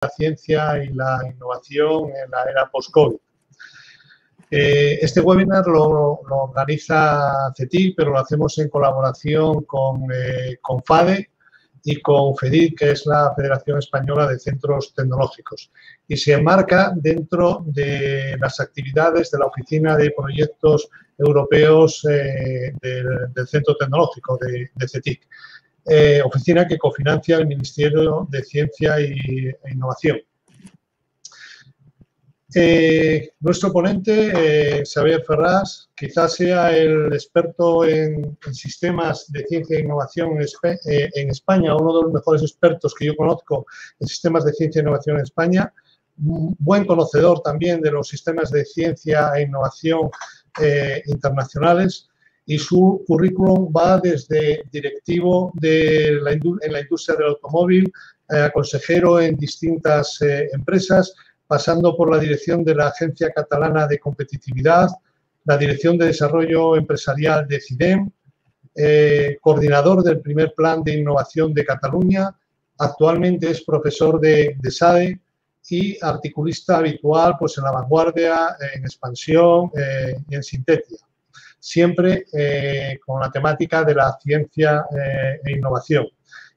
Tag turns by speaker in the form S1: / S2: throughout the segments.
S1: la ciencia y la innovación en la era post-COVID. Este webinar lo organiza CETIC, pero lo hacemos en colaboración con FADE y con FEDIC, que es la Federación Española de Centros Tecnológicos, y se enmarca dentro de las actividades de la Oficina de Proyectos Europeos del Centro Tecnológico de CETIC, oficina que cofinancia el Ministerio de Ciencia e Innovación. Nuestro ponente, Xavier Ferrás, quizás sea el experto en sistemas de ciencia e innovación en España, uno de los mejores expertos que yo conozco en sistemas de ciencia e innovación en España, buen conocedor también de los sistemas de ciencia e innovación internacionales, y su currículum va desde directivo en la industria del automóvil, consejero en distintas empresas, pasando por la dirección de la Agencia Catalana de Competitividad, la Dirección de Desarrollo Empresarial de CIDEM, coordinador del primer Plan de Innovación de Cataluña, actualmente es profesor de SADE y articulista habitual pues, en La Vanguardia, en Expansión y en Sintetia, siempre con la temática de la ciencia e innovación.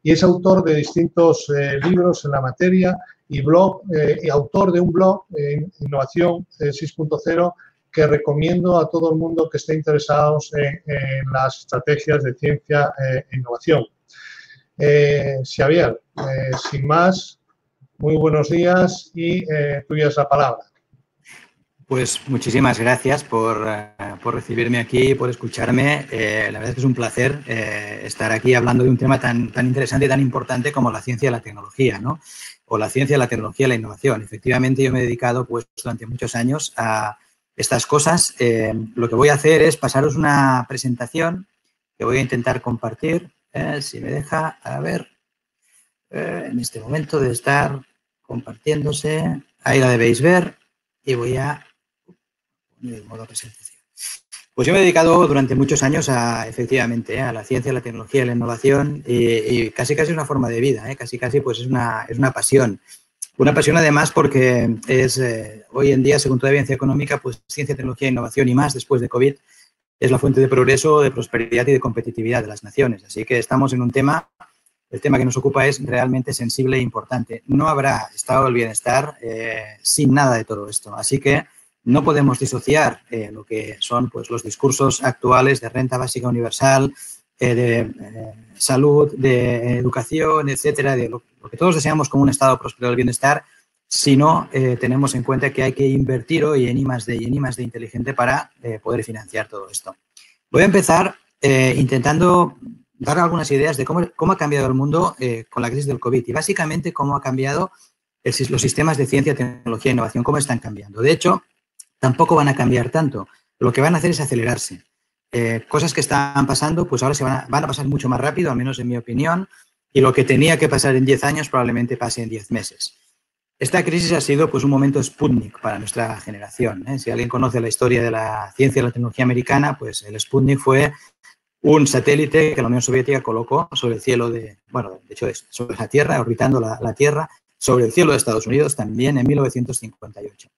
S1: Y es autor de distintos libros en la materia y autor de un blog, Innovación 6.0, que recomiendo a todo el mundo que esté interesado en las estrategias de ciencia e innovación. Xavier, sin más, muy buenos días y tuya es la palabra.
S2: Pues muchísimas gracias por recibirme aquí, por escucharme. La verdad es que es un placer estar aquí hablando de un tema tan interesante y tan importante como la ciencia y la tecnología, ¿no? O la ciencia, la tecnología y la innovación. Efectivamente, yo me he dedicado pues, durante muchos años a estas cosas. Lo que voy a hacer es pasaros una presentación que voy a intentar compartir. Si me deja, a ver, en este momento de estar compartiéndose. Ahí la debéis ver y voy a poner el modo presentación. Pues yo me he dedicado durante muchos años efectivamente, a la ciencia, la tecnología y la innovación y casi una forma de vida, casi pues es una pasión. Una pasión además porque es hoy en día, según toda evidencia económica, pues ciencia, tecnología e innovación y más después de COVID es la fuente de progreso, de prosperidad y de competitividad de las naciones. Así que estamos en un tema, el tema que nos ocupa es realmente sensible e importante. No habrá estado del bienestar sin nada de todo esto. Así que no podemos disociar lo que son pues, los discursos actuales de renta básica universal, de salud, de educación, etcétera, de lo que todos deseamos como un estado próspero del bienestar, si no tenemos en cuenta que hay que invertir hoy en I+D y en I+D inteligente para poder financiar todo esto. Voy a empezar intentando dar algunas ideas de cómo ha cambiado el mundo con la crisis del COVID y básicamente cómo ha cambiado los sistemas de ciencia, tecnología e innovación, cómo están cambiando. De hecho, tampoco van a cambiar tanto. Lo que van a hacer es acelerarse. Cosas que están pasando, pues ahora van a pasar mucho más rápido, al menos en mi opinión, y lo que tenía que pasar en 10 años probablemente pase en 10 meses. Esta crisis ha sido pues, un momento Sputnik para nuestra generación. Si alguien conoce la historia de la ciencia y la tecnología americana, pues el Sputnik fue un satélite que la Unión Soviética colocó sobre el cielo de hecho, sobre la Tierra, orbitando la Tierra, sobre el cielo de Estados Unidos también en 1958.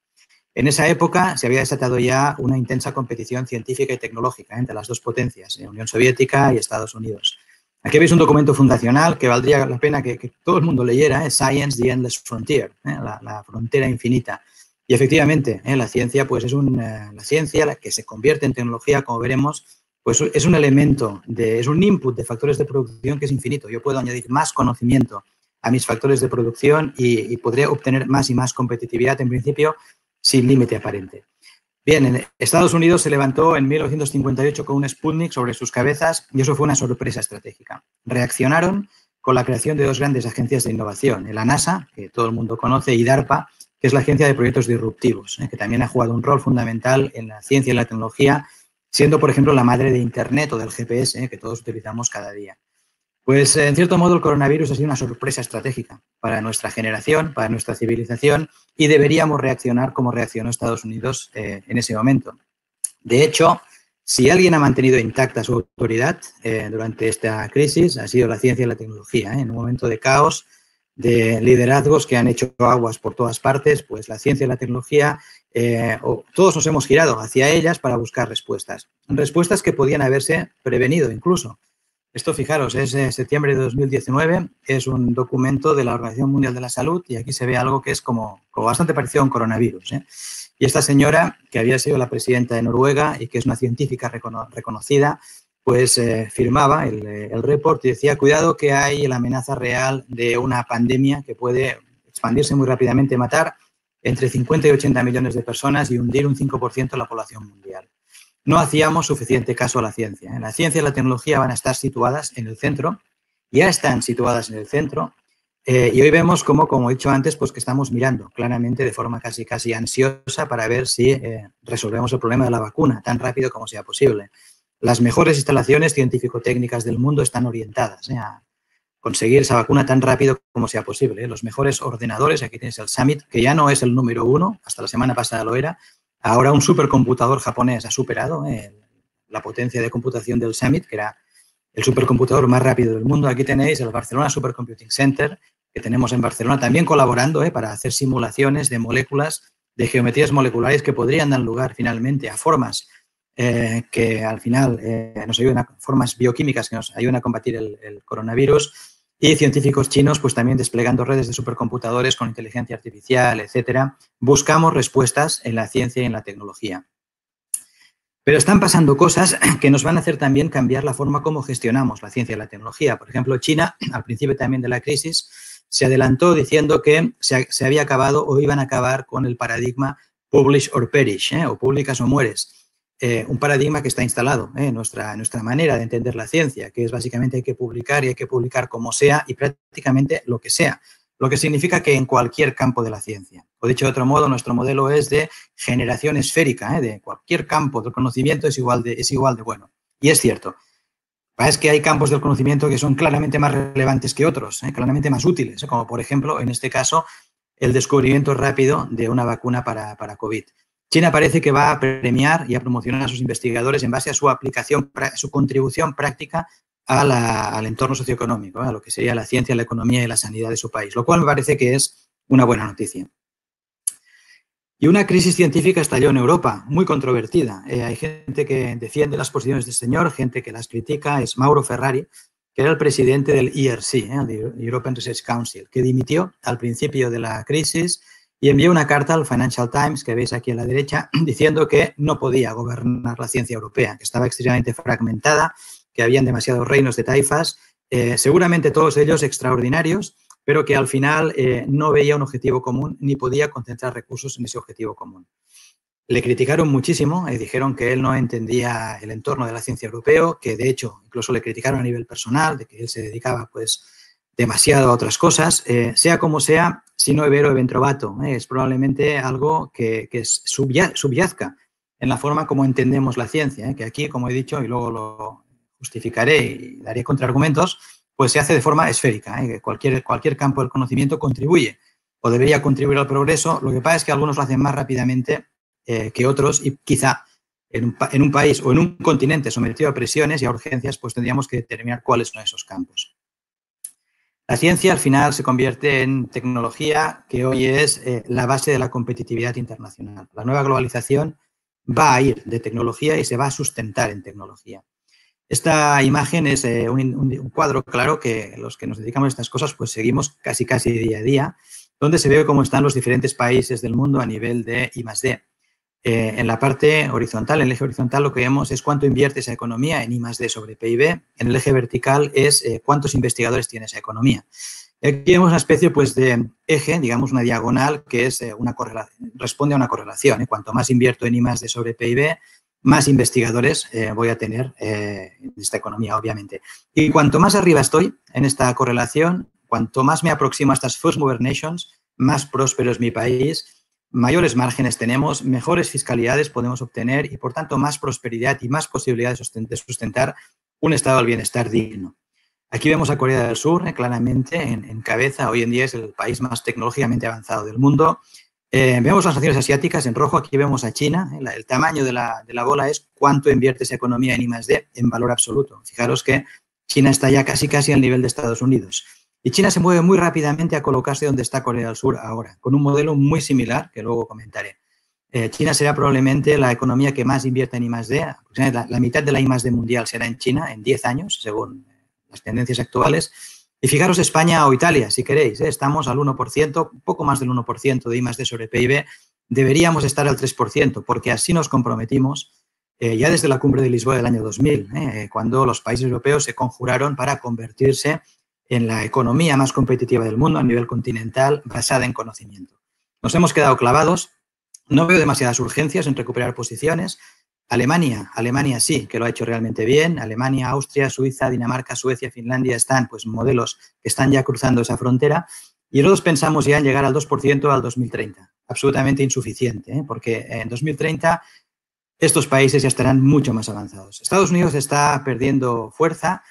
S2: En esa época se había desatado ya una intensa competición científica y tecnológica entre las dos potencias, Unión Soviética y Estados Unidos. Aquí veis un documento fundacional que valdría la pena que todo el mundo leyera, Science, the Endless Frontier, la frontera infinita. Y efectivamente, la ciencia pues la ciencia que se convierte en tecnología, como veremos, pues es un elemento, es un input de factores de producción que es infinito. Yo puedo añadir más conocimiento a mis factores de producción y podré obtener más y más competitividad, en principio, sin límite aparente. Bien, en Estados Unidos se levantó en 1958 con un Sputnik sobre sus cabezas y eso fue una sorpresa estratégica. Reaccionaron con la creación de dos grandes agencias de innovación, la NASA, que todo el mundo conoce, y DARPA, que es la Agencia de Proyectos Disruptivos, que también ha jugado un rol fundamental en la ciencia y la tecnología, siendo, por ejemplo, la madre de Internet o del GPS, que todos utilizamos cada día. Pues, en cierto modo, el coronavirus ha sido una sorpresa estratégica para nuestra generación, para nuestra civilización, y deberíamos reaccionar como reaccionó Estados Unidos en ese momento. De hecho, si alguien ha mantenido intacta su autoridad durante esta crisis, ha sido la ciencia y la tecnología. En un momento de caos, de liderazgos que han hecho aguas por todas partes, pues la ciencia y la tecnología, todos nos hemos girado hacia ellas para buscar respuestas. Respuestas que podían haberse prevenido incluso. Esto, fijaros, es de septiembre de 2019, es un documento de la Organización Mundial de la Salud y aquí se ve algo que es como bastante parecido a un coronavirus, ¿eh? Y esta señora, que había sido la presidenta de Noruega y que es una científica reconocida, pues firmaba el report y decía, cuidado que hay la amenaza real de una pandemia que puede expandirse muy rápidamente, matar entre 50 y 80 millones de personas y hundir un 5% de la población mundial. No hacíamos suficiente caso a la ciencia. La ciencia y la tecnología van a estar situadas en el centro, ya están situadas en el centro, y hoy vemos como he dicho antes, pues que estamos mirando claramente de forma casi ansiosa para ver si resolvemos el problema de la vacuna tan rápido como sea posible. Las mejores instalaciones científico-técnicas del mundo están orientadas a conseguir esa vacuna tan rápido como sea posible. Los mejores ordenadores, aquí tienes el Summit, que ya no es el número 1, hasta la semana pasada lo era. Ahora un supercomputador japonés ha superado la potencia de computación del Summit, que era el supercomputador más rápido del mundo. Aquí tenéis el Barcelona Supercomputing Center, que tenemos en Barcelona, también colaborando para hacer simulaciones de moléculas, de geometrías moleculares que podrían dar lugar finalmente a formas que al final nos ayudan a formas bioquímicas que nos ayudan a combatir el coronavirus, y científicos chinos pues también desplegando redes de supercomputadores con inteligencia artificial, etcétera. Buscamos respuestas en la ciencia y en la tecnología. Pero están pasando cosas que nos van a hacer también cambiar la forma como gestionamos la ciencia y la tecnología. Por ejemplo, China, al principio también de la crisis, se adelantó diciendo que se había acabado o iban a acabar con el paradigma publish or perish, o publicas o mueres. Un paradigma que está instalado en nuestra manera de entender la ciencia, que es básicamente hay que publicar y hay que publicar como sea y prácticamente lo que sea, lo que significa que en cualquier campo de la ciencia. O dicho de otro modo, nuestro modelo es de generación esférica, de cualquier campo del conocimiento es igual de bueno. Y es cierto. Es que hay campos del conocimiento que son claramente más relevantes que otros, claramente más útiles, como por ejemplo, en este caso, el descubrimiento rápido de una vacuna para COVID. China parece que va a premiar y a promocionar a sus investigadores en base a su aplicación, su contribución práctica al entorno socioeconómico, a lo que sería la ciencia, la economía y la sanidad de su país, lo cual me parece que es una buena noticia. Y una crisis científica estalló en Europa, muy controvertida. Hay gente que defiende las posiciones del señor, gente que las critica. Es Mauro Ferrari, que era el presidente del ERC, el European Research Council, que dimitió al principio de la crisis y envió una carta al Financial Times, que veis aquí a la derecha, diciendo que no podía gobernar la ciencia europea, que estaba extremadamente fragmentada, que habían demasiados reinos de taifas, seguramente todos ellos extraordinarios, pero que al final no veía un objetivo común ni podía concentrar recursos en ese objetivo común. Le criticaron muchísimo, dijeron que él no entendía el entorno de la ciencia europeo, que de hecho incluso le criticaron a nivel personal, de que él se dedicaba pues demasiado a otras cosas. Sea como sea, sino vero event trovato, es probablemente algo que subyazca en la forma como entendemos la ciencia, que aquí, como he dicho, y luego lo justificaré y daré contraargumentos, pues se hace de forma esférica, que cualquier campo del conocimiento contribuye o debería contribuir al progreso. Lo que pasa es que algunos lo hacen más rápidamente que otros y quizá en un país o en un continente sometido a presiones y a urgencias, pues tendríamos que determinar cuáles son esos campos. La ciencia al final se convierte en tecnología que hoy es la base de la competitividad internacional. La nueva globalización va a ir de tecnología y se va a sustentar en tecnología. Esta imagen es un cuadro claro que los que nos dedicamos a estas cosas pues seguimos casi día a día, donde se ve cómo están los diferentes países del mundo a nivel de I+D. En la parte horizontal, en el eje horizontal, lo que vemos es cuánto invierte esa economía en I+D sobre PIB. En el eje vertical es cuántos investigadores tiene esa economía. Aquí vemos una especie pues, de eje, digamos una diagonal, que es responde a una correlación. Cuanto más invierto en I+D sobre PIB, más investigadores voy a tener en esta economía, obviamente. Y cuanto más arriba estoy en esta correlación, cuanto más me aproximo a estas First Mover Nations, más próspero es mi país, mayores márgenes tenemos, mejores fiscalidades podemos obtener y, por tanto, más prosperidad y más posibilidades de sustentar un estado del bienestar digno. Aquí vemos a Corea del Sur, claramente, en cabeza. Hoy en día es el país más tecnológicamente avanzado del mundo. Vemos las naciones asiáticas en rojo, aquí vemos a China. El tamaño de la bola es cuánto invierte esa economía en I+D en valor absoluto. Fijaros que China está ya casi al nivel de Estados Unidos. Y China se mueve muy rápidamente a colocarse donde está Corea del Sur ahora, con un modelo muy similar que luego comentaré. China será probablemente la economía que más invierte en I+D. La mitad de la I+D mundial será en China en 10 años, según las tendencias actuales. Y fijaros España o Italia, si queréis, estamos al 1%, un poco más del 1% de I+D sobre PIB. Deberíamos estar al 3%, porque así nos comprometimos ya desde la cumbre de Lisboa del año 2000, cuando los países europeos se conjuraron para convertirse en la economía más competitiva del mundo a nivel continental, basada en conocimiento. Nos hemos quedado clavados. No veo demasiadas urgencias en recuperar posiciones. Alemania sí, que lo ha hecho realmente bien. Alemania, Austria, Suiza, Dinamarca, Suecia, Finlandia están, pues, modelos que están ya cruzando esa frontera. Y nosotros pensamos ya en llegar al 2% al 2030. Absolutamente insuficiente, porque en 2030 estos países ya estarán mucho más avanzados. Estados Unidos está perdiendo fuerza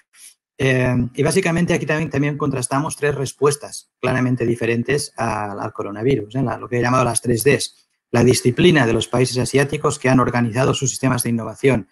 S2: y básicamente aquí también contrastamos tres respuestas claramente diferentes al coronavirus, lo que he llamado las 3Ds. La disciplina de los países asiáticos que han organizado sus sistemas de innovación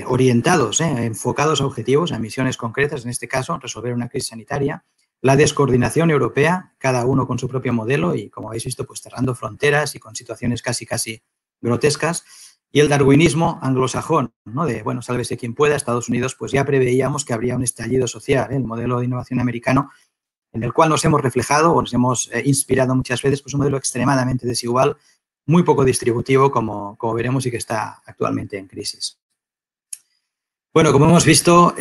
S2: orientados, enfocados a objetivos, a misiones concretas, en este caso, resolver una crisis sanitaria. La descoordinación europea, cada uno con su propio modelo y, como habéis visto, pues cerrando fronteras y con situaciones casi grotescas. Y el darwinismo anglosajón, de, bueno, sálvese quien pueda. Estados Unidos, pues ya preveíamos que habría un estallido social, el modelo de innovación americano, en el cual nos hemos reflejado o nos hemos inspirado muchas veces, pues un modelo extremadamente desigual, muy poco distributivo, como veremos, y que está actualmente en crisis. Bueno, como hemos visto,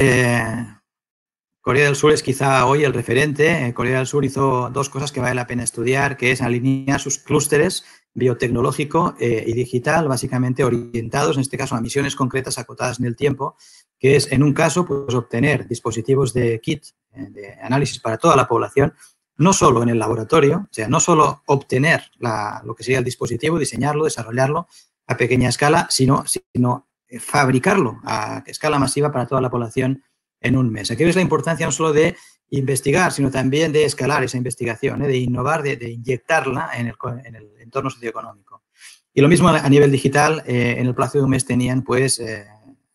S2: Corea del Sur es quizá hoy el referente. Corea del Sur hizo dos cosas que vale la pena estudiar, que es alinear sus clústeres biotecnológico y digital, básicamente orientados, en este caso, a misiones concretas acotadas en el tiempo, que es, en un caso, pues obtener dispositivos de kit, de análisis para toda la población, no solo en el laboratorio, o sea, no solo obtener lo que sería el dispositivo, diseñarlo, desarrollarlo a pequeña escala, sino fabricarlo a escala masiva para toda la población en un mes. Aquí ves la importancia no solo de investigar, sino también de escalar esa investigación, de innovar, de inyectarla en el entorno socioeconómico. Y lo mismo a nivel digital, en el plazo de un mes tenían, pues,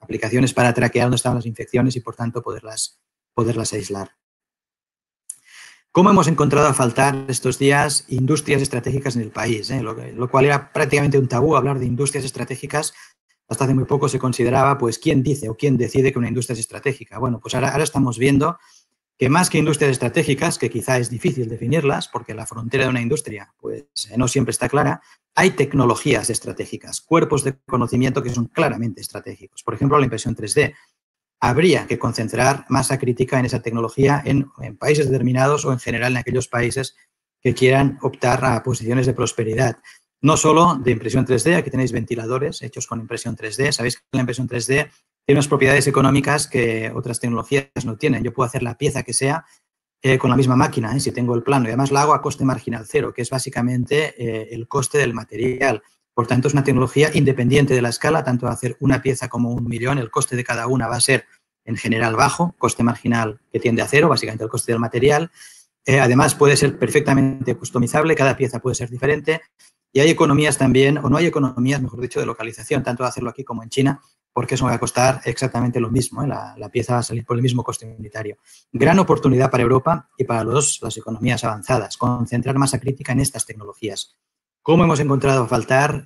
S2: aplicaciones para traquear dónde estaban las infecciones y, por tanto, poderlas aislar. ¿Cómo hemos encontrado a faltar estos días industrias estratégicas en el país? Lo cual era prácticamente un tabú hablar de industrias estratégicas. Hasta hace muy poco se consideraba, pues, quién dice o quién decide que una industria es estratégica. Bueno, pues ahora estamos viendo que más que industrias estratégicas, que quizá es difícil definirlas porque la frontera de una industria, pues, no siempre está clara, hay tecnologías estratégicas, cuerpos de conocimiento que son claramente estratégicos. Por ejemplo, la impresión 3D. Habría que concentrar masa crítica en esa tecnología en países determinados o en general en aquellos países que quieran optar a posiciones de prosperidad. No solo de impresión 3D, aquí tenéis ventiladores hechos con impresión 3D. Sabéis que la impresión 3D tiene unas propiedades económicas que otras tecnologías no tienen. Yo puedo hacer la pieza que sea con la misma máquina, si tengo el plano, y además la hago a coste marginal cero, que es básicamente el coste del material. Por tanto, es una tecnología independiente de la escala, tanto hacer una pieza como 1.000.000. El coste de cada una va a ser, en general, bajo, coste marginal que tiende a cero, básicamente el coste del material. Además, puede ser perfectamente customizable, cada pieza puede ser diferente. Y hay economías también, o no hay economías, mejor dicho, de localización, tanto de hacerlo aquí como en China, porque eso va a costar exactamente lo mismo. La pieza va a salir por el mismo coste unitario. Gran oportunidad para Europa y para las economías avanzadas, concentrar masa crítica en estas tecnologías. ¿Cómo hemos encontrado a faltar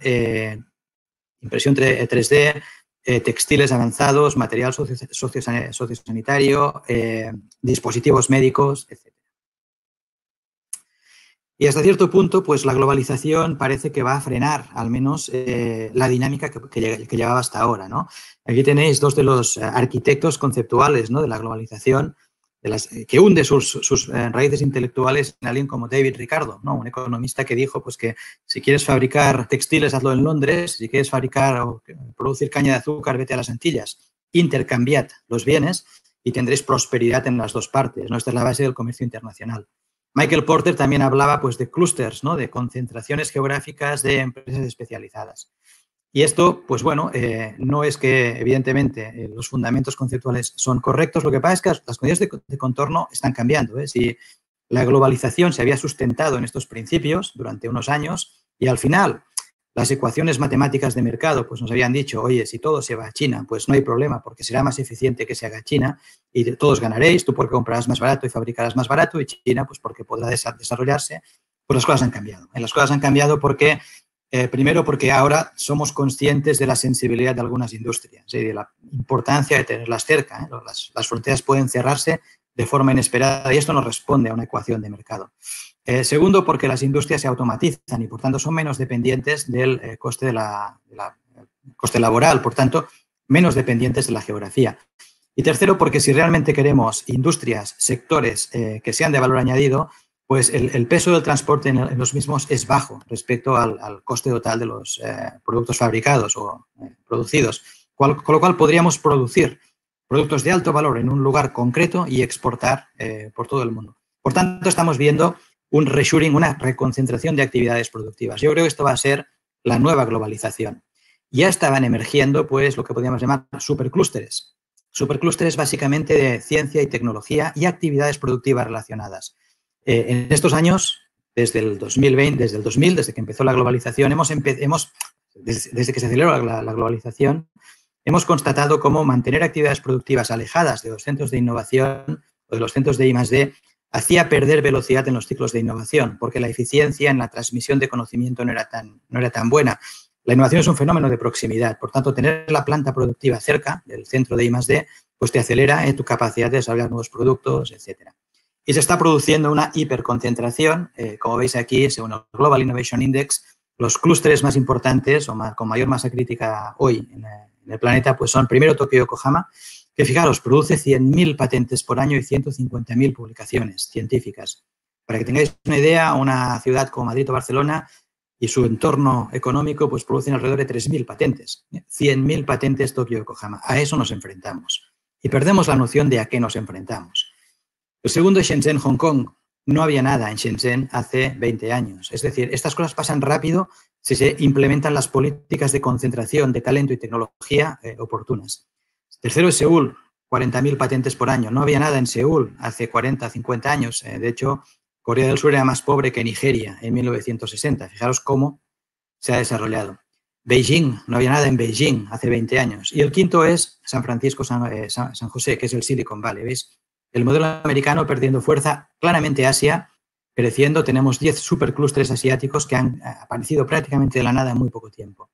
S2: impresión 3D, textiles avanzados, material sociosanitario, dispositivos médicos, etc.? Y hasta cierto punto, pues la globalización parece que va a frenar, al menos, la dinámica que llevaba hasta ahora, ¿no? Aquí tenéis dos de los arquitectos conceptuales, ¿no?, de la globalización, que hunde sus raíces intelectuales en alguien como David Ricardo, ¿no?, un economista que dijo, pues, que si quieres fabricar textiles, hazlo en Londres; si quieres fabricar o producir caña de azúcar, vete a las Antillas. Intercambiad los bienes y tendréis prosperidad en las dos partes, ¿no? Esta es la base del comercio internacional. Michael Porter también hablaba, pues, de clústeres, ¿no?, de concentraciones geográficas de empresas especializadas. Y esto, pues bueno, no es que, evidentemente, los fundamentos conceptuales son correctos. Lo que pasa es que las condiciones de contorno están cambiando. Si la globalización se había sustentado en estos principios durante unos años y al final Las ecuaciones matemáticas de mercado pues nos habían dicho, oye, si todo se va a China, pues no hay problema porque será más eficiente que se haga China y todos ganaréis, tú porque comprarás más barato y fabricarás más barato y China pues porque podrá desarrollarse. Pues las cosas han cambiado. Las cosas han cambiado porque, primero porque ahora somos conscientes de la sensibilidad de algunas industrias y de la importancia de tenerlas cerca. Las fronteras pueden cerrarse de forma inesperada y esto no responde a una ecuación de mercado. Segundo, porque las industrias se automatizan y, por tanto, son menos dependientes del coste coste laboral, por tanto, menos dependientes de la geografía. Y tercero, porque si realmente queremos industrias, sectores que sean de valor añadido, pues el peso del transporte en los mismos es bajo respecto al coste total de los productos fabricados o producidos, con lo cual podríamos producir productos de alto valor en un lugar concreto y exportar por todo el mundo. Por tanto, estamos viendo un reshoring, una reconcentración de actividades productivas. Yo creo que esto va a ser la nueva globalización. Ya estaban emergiendo, pues, lo que podríamos llamar superclústeres. Superclústeres básicamente de ciencia y tecnología y actividades productivas relacionadas. En estos años, desde el 2020, desde que empezó la globalización, desde que se aceleró la globalización, hemos constatado cómo mantener actividades productivas alejadas de los centros de innovación o de los centros de I+D hacía perder velocidad en los ciclos de innovación, porque la eficiencia en la transmisión de conocimiento no era tan buena. La innovación es un fenómeno de proximidad, por tanto, tener la planta productiva cerca del centro de I+D pues te acelera tu capacidad de desarrollar nuevos productos, etc. Y se está produciendo una hiperconcentración. Como veis aquí, según el Global Innovation Index, los clústeres más importantes o con mayor masa crítica hoy en el planeta pues son primero Tokio y Yokohama, que fijaros, produce 100.000 patentes por año y 150.000 publicaciones científicas. Para que tengáis una idea, una ciudad como Madrid o Barcelona y su entorno económico pues producen alrededor de 3.000 patentes. 100.000 patentes Tokio y Yokohama. A eso nos enfrentamos. Y perdemos la noción de a qué nos enfrentamos. El segundo es Shenzhen, Hong Kong. No había nada en Shenzhen hace 20 años. Es decir, estas cosas pasan rápido si se implementan las políticas de concentración de talento y tecnología oportunas. Tercero es Seúl, 40.000 patentes por año. No había nada en Seúl hace 40, 50 años. De hecho, Corea del Sur era más pobre que Nigeria en 1960. Fijaros cómo se ha desarrollado. Beijing, no había nada en Beijing hace 20 años. Y el quinto es San Francisco, San José, que es el Silicon Valley. ¿Veis? El modelo americano perdiendo fuerza, claramente Asia creciendo. Tenemos 10 superclústeres asiáticos que han aparecido prácticamente de la nada en muy poco tiempo.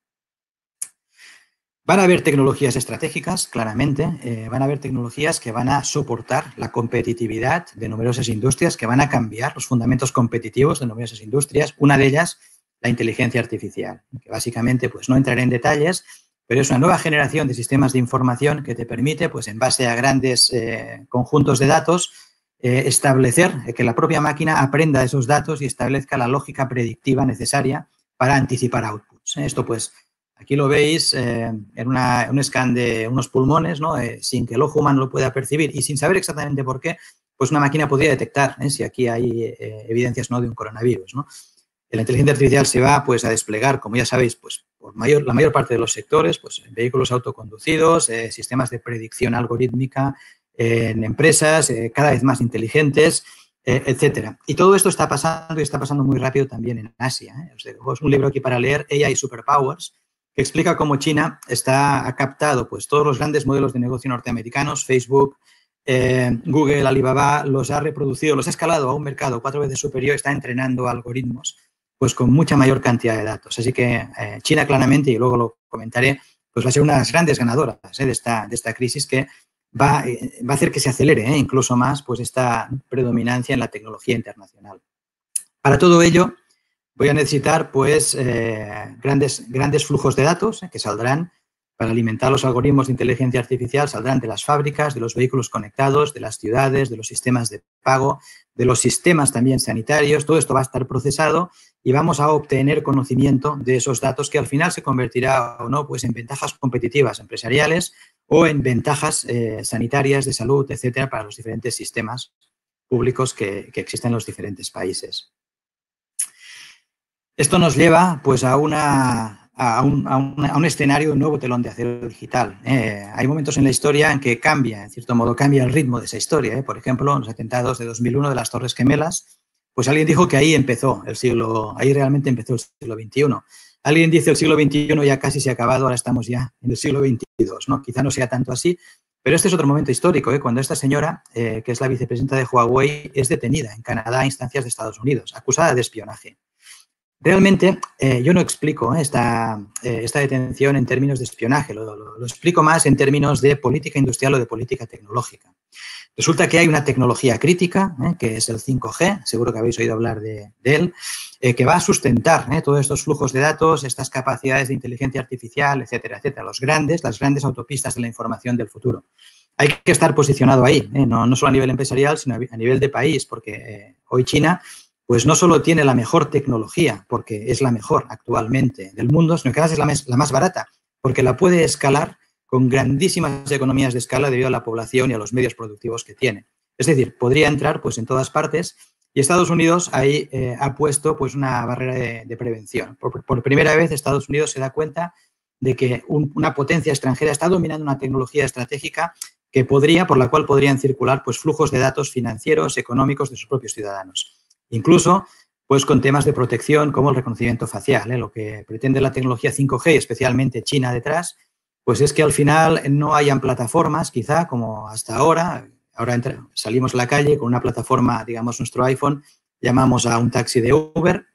S2: Van a haber tecnologías estratégicas, claramente. Van a haber tecnologías que van a soportar la competitividad de numerosas industrias, que van a cambiar los fundamentos competitivos de numerosas industrias. Una de ellas, la inteligencia artificial, que básicamente pues, no entraré en detalles, pero es una nueva generación de sistemas de información que te permite, pues, en base a grandes conjuntos de datos, establecer que la propia máquina aprenda esos datos y establezca la lógica predictiva necesaria para anticipar outputs. Esto, pues, aquí lo veis en un scan de unos pulmones, ¿no? Sin que el ojo humano lo pueda percibir y sin saber exactamente por qué, pues una máquina podría detectar si aquí hay evidencias no de un coronavirus, ¿no? La inteligencia artificial se va pues, a desplegar, como ya sabéis, pues, por la mayor parte de los sectores, pues, en vehículos autoconducidos, sistemas de predicción algorítmica, en empresas cada vez más inteligentes, etcétera. Y todo esto está pasando y está pasando muy rápido también en Asia. Os dejo un libro aquí para leer, AI Superpowers, que explica cómo China ha captado pues, todos los grandes modelos de negocio norteamericanos, Facebook, Google, Alibaba, los ha reproducido, los ha escalado a un mercado 4 veces superior, está entrenando algoritmos pues con mucha mayor cantidad de datos. Así que China claramente, y luego lo comentaré, pues va a ser una de las grandes ganadoras de esta crisis que va a hacer que se acelere incluso más pues esta predominancia en la tecnología internacional. Para todo ello, voy a necesitar pues grandes flujos de datos que saldrán para alimentar los algoritmos de inteligencia artificial, saldrán de las fábricas, de los vehículos conectados, de las ciudades, de los sistemas de pago, de los sistemas también sanitarios. Todo esto va a estar procesado y vamos a obtener conocimiento de esos datos que al final se convertirá o no pues en ventajas competitivas empresariales o en ventajas sanitarias, de salud, etcétera, para los diferentes sistemas públicos que existen en los diferentes países. Esto nos lleva pues a un escenario, un nuevo telón de acero digital. Hay momentos en la historia en que cambia, en cierto modo, cambia el ritmo de esa historia. Por ejemplo, los atentados de 2001 de las Torres Gemelas, pues alguien dijo que ahí realmente empezó el siglo XXI. Alguien dice el siglo XXI ya casi se ha acabado, ahora estamos ya en el siglo XXII, ¿no? Quizá no sea tanto así, pero este es otro momento histórico, cuando esta señora, que es la vicepresidenta de Huawei, es detenida en Canadá a instancias de Estados Unidos, acusada de espionaje. Realmente yo no explico esta detención en términos de espionaje, lo explico más en términos de política industrial o de política tecnológica. Resulta que hay una tecnología crítica, que es el 5G, seguro que habéis oído hablar de él, que va a sustentar todos estos flujos de datos, estas capacidades de inteligencia artificial, etcétera, etcétera, las grandes autopistas de la información del futuro. Hay que estar posicionado ahí, no solo a nivel empresarial, sino a nivel de país, porque hoy China pues no solo tiene la mejor tecnología, porque es la mejor actualmente del mundo, sino que además es la más barata, porque la puede escalar con grandísimas economías de escala debido a la población y a los medios productivos que tiene. Es decir, podría entrar pues en todas partes y Estados Unidos ahí ha puesto pues una barrera de prevención. Por primera vez Estados Unidos se da cuenta de que una potencia extranjera está dominando una tecnología estratégica por la cual podrían circular pues flujos de datos financieros, económicos de sus propios ciudadanos. Incluso pues con temas de protección como el reconocimiento facial. Lo que pretende la tecnología 5G, especialmente China detrás, pues es que al final no hayan plataformas, quizá, como hasta ahora. Ahora salimos a la calle con una plataforma, digamos, nuestro iPhone, llamamos a un taxi de Uber,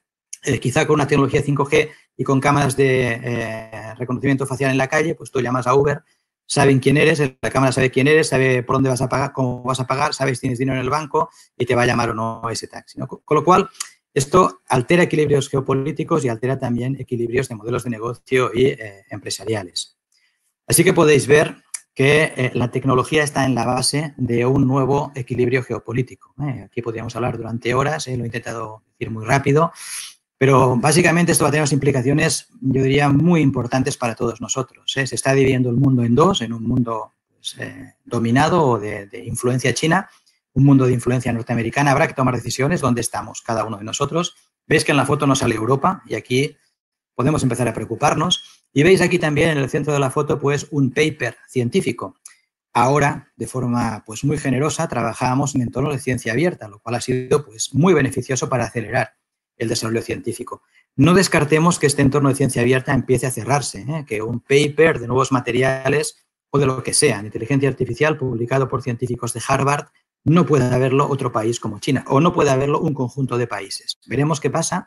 S2: quizá con una tecnología 5G y con cámaras de reconocimiento facial en la calle, pues tú llamas a Uber, saben quién eres, la cámara sabe quién eres, sabe por dónde vas a pagar, cómo vas a pagar, sabes si tienes dinero en el banco y te va a llamar o no ese taxi, ¿no? Con lo cual, esto altera equilibrios geopolíticos y altera también equilibrios de modelos de negocio y empresariales. Así que podéis ver que la tecnología está en la base de un nuevo equilibrio geopolítico. Aquí podríamos hablar durante horas, lo he intentado decir muy rápido, pero básicamente esto va a tener unas implicaciones, yo diría, muy importantes para todos nosotros. Se está dividiendo el mundo en dos, en un mundo pues, dominado o de influencia china, un mundo de influencia norteamericana. Habrá que tomar decisiones dónde estamos cada uno de nosotros. Veis que en la foto no sale Europa y aquí podemos empezar a preocuparnos. Y veis aquí también en el centro de la foto pues un paper científico. Ahora, de forma pues muy generosa, trabajamos en entornos de ciencia abierta, lo cual ha sido pues muy beneficioso para acelerar el desarrollo científico. No descartemos que este entorno de ciencia abierta empiece a cerrarse, que un paper de nuevos materiales o de lo que sea, de inteligencia artificial publicado por científicos de Harvard, no puede haberlo otro país como China o no puede haberlo un conjunto de países. Veremos qué pasa.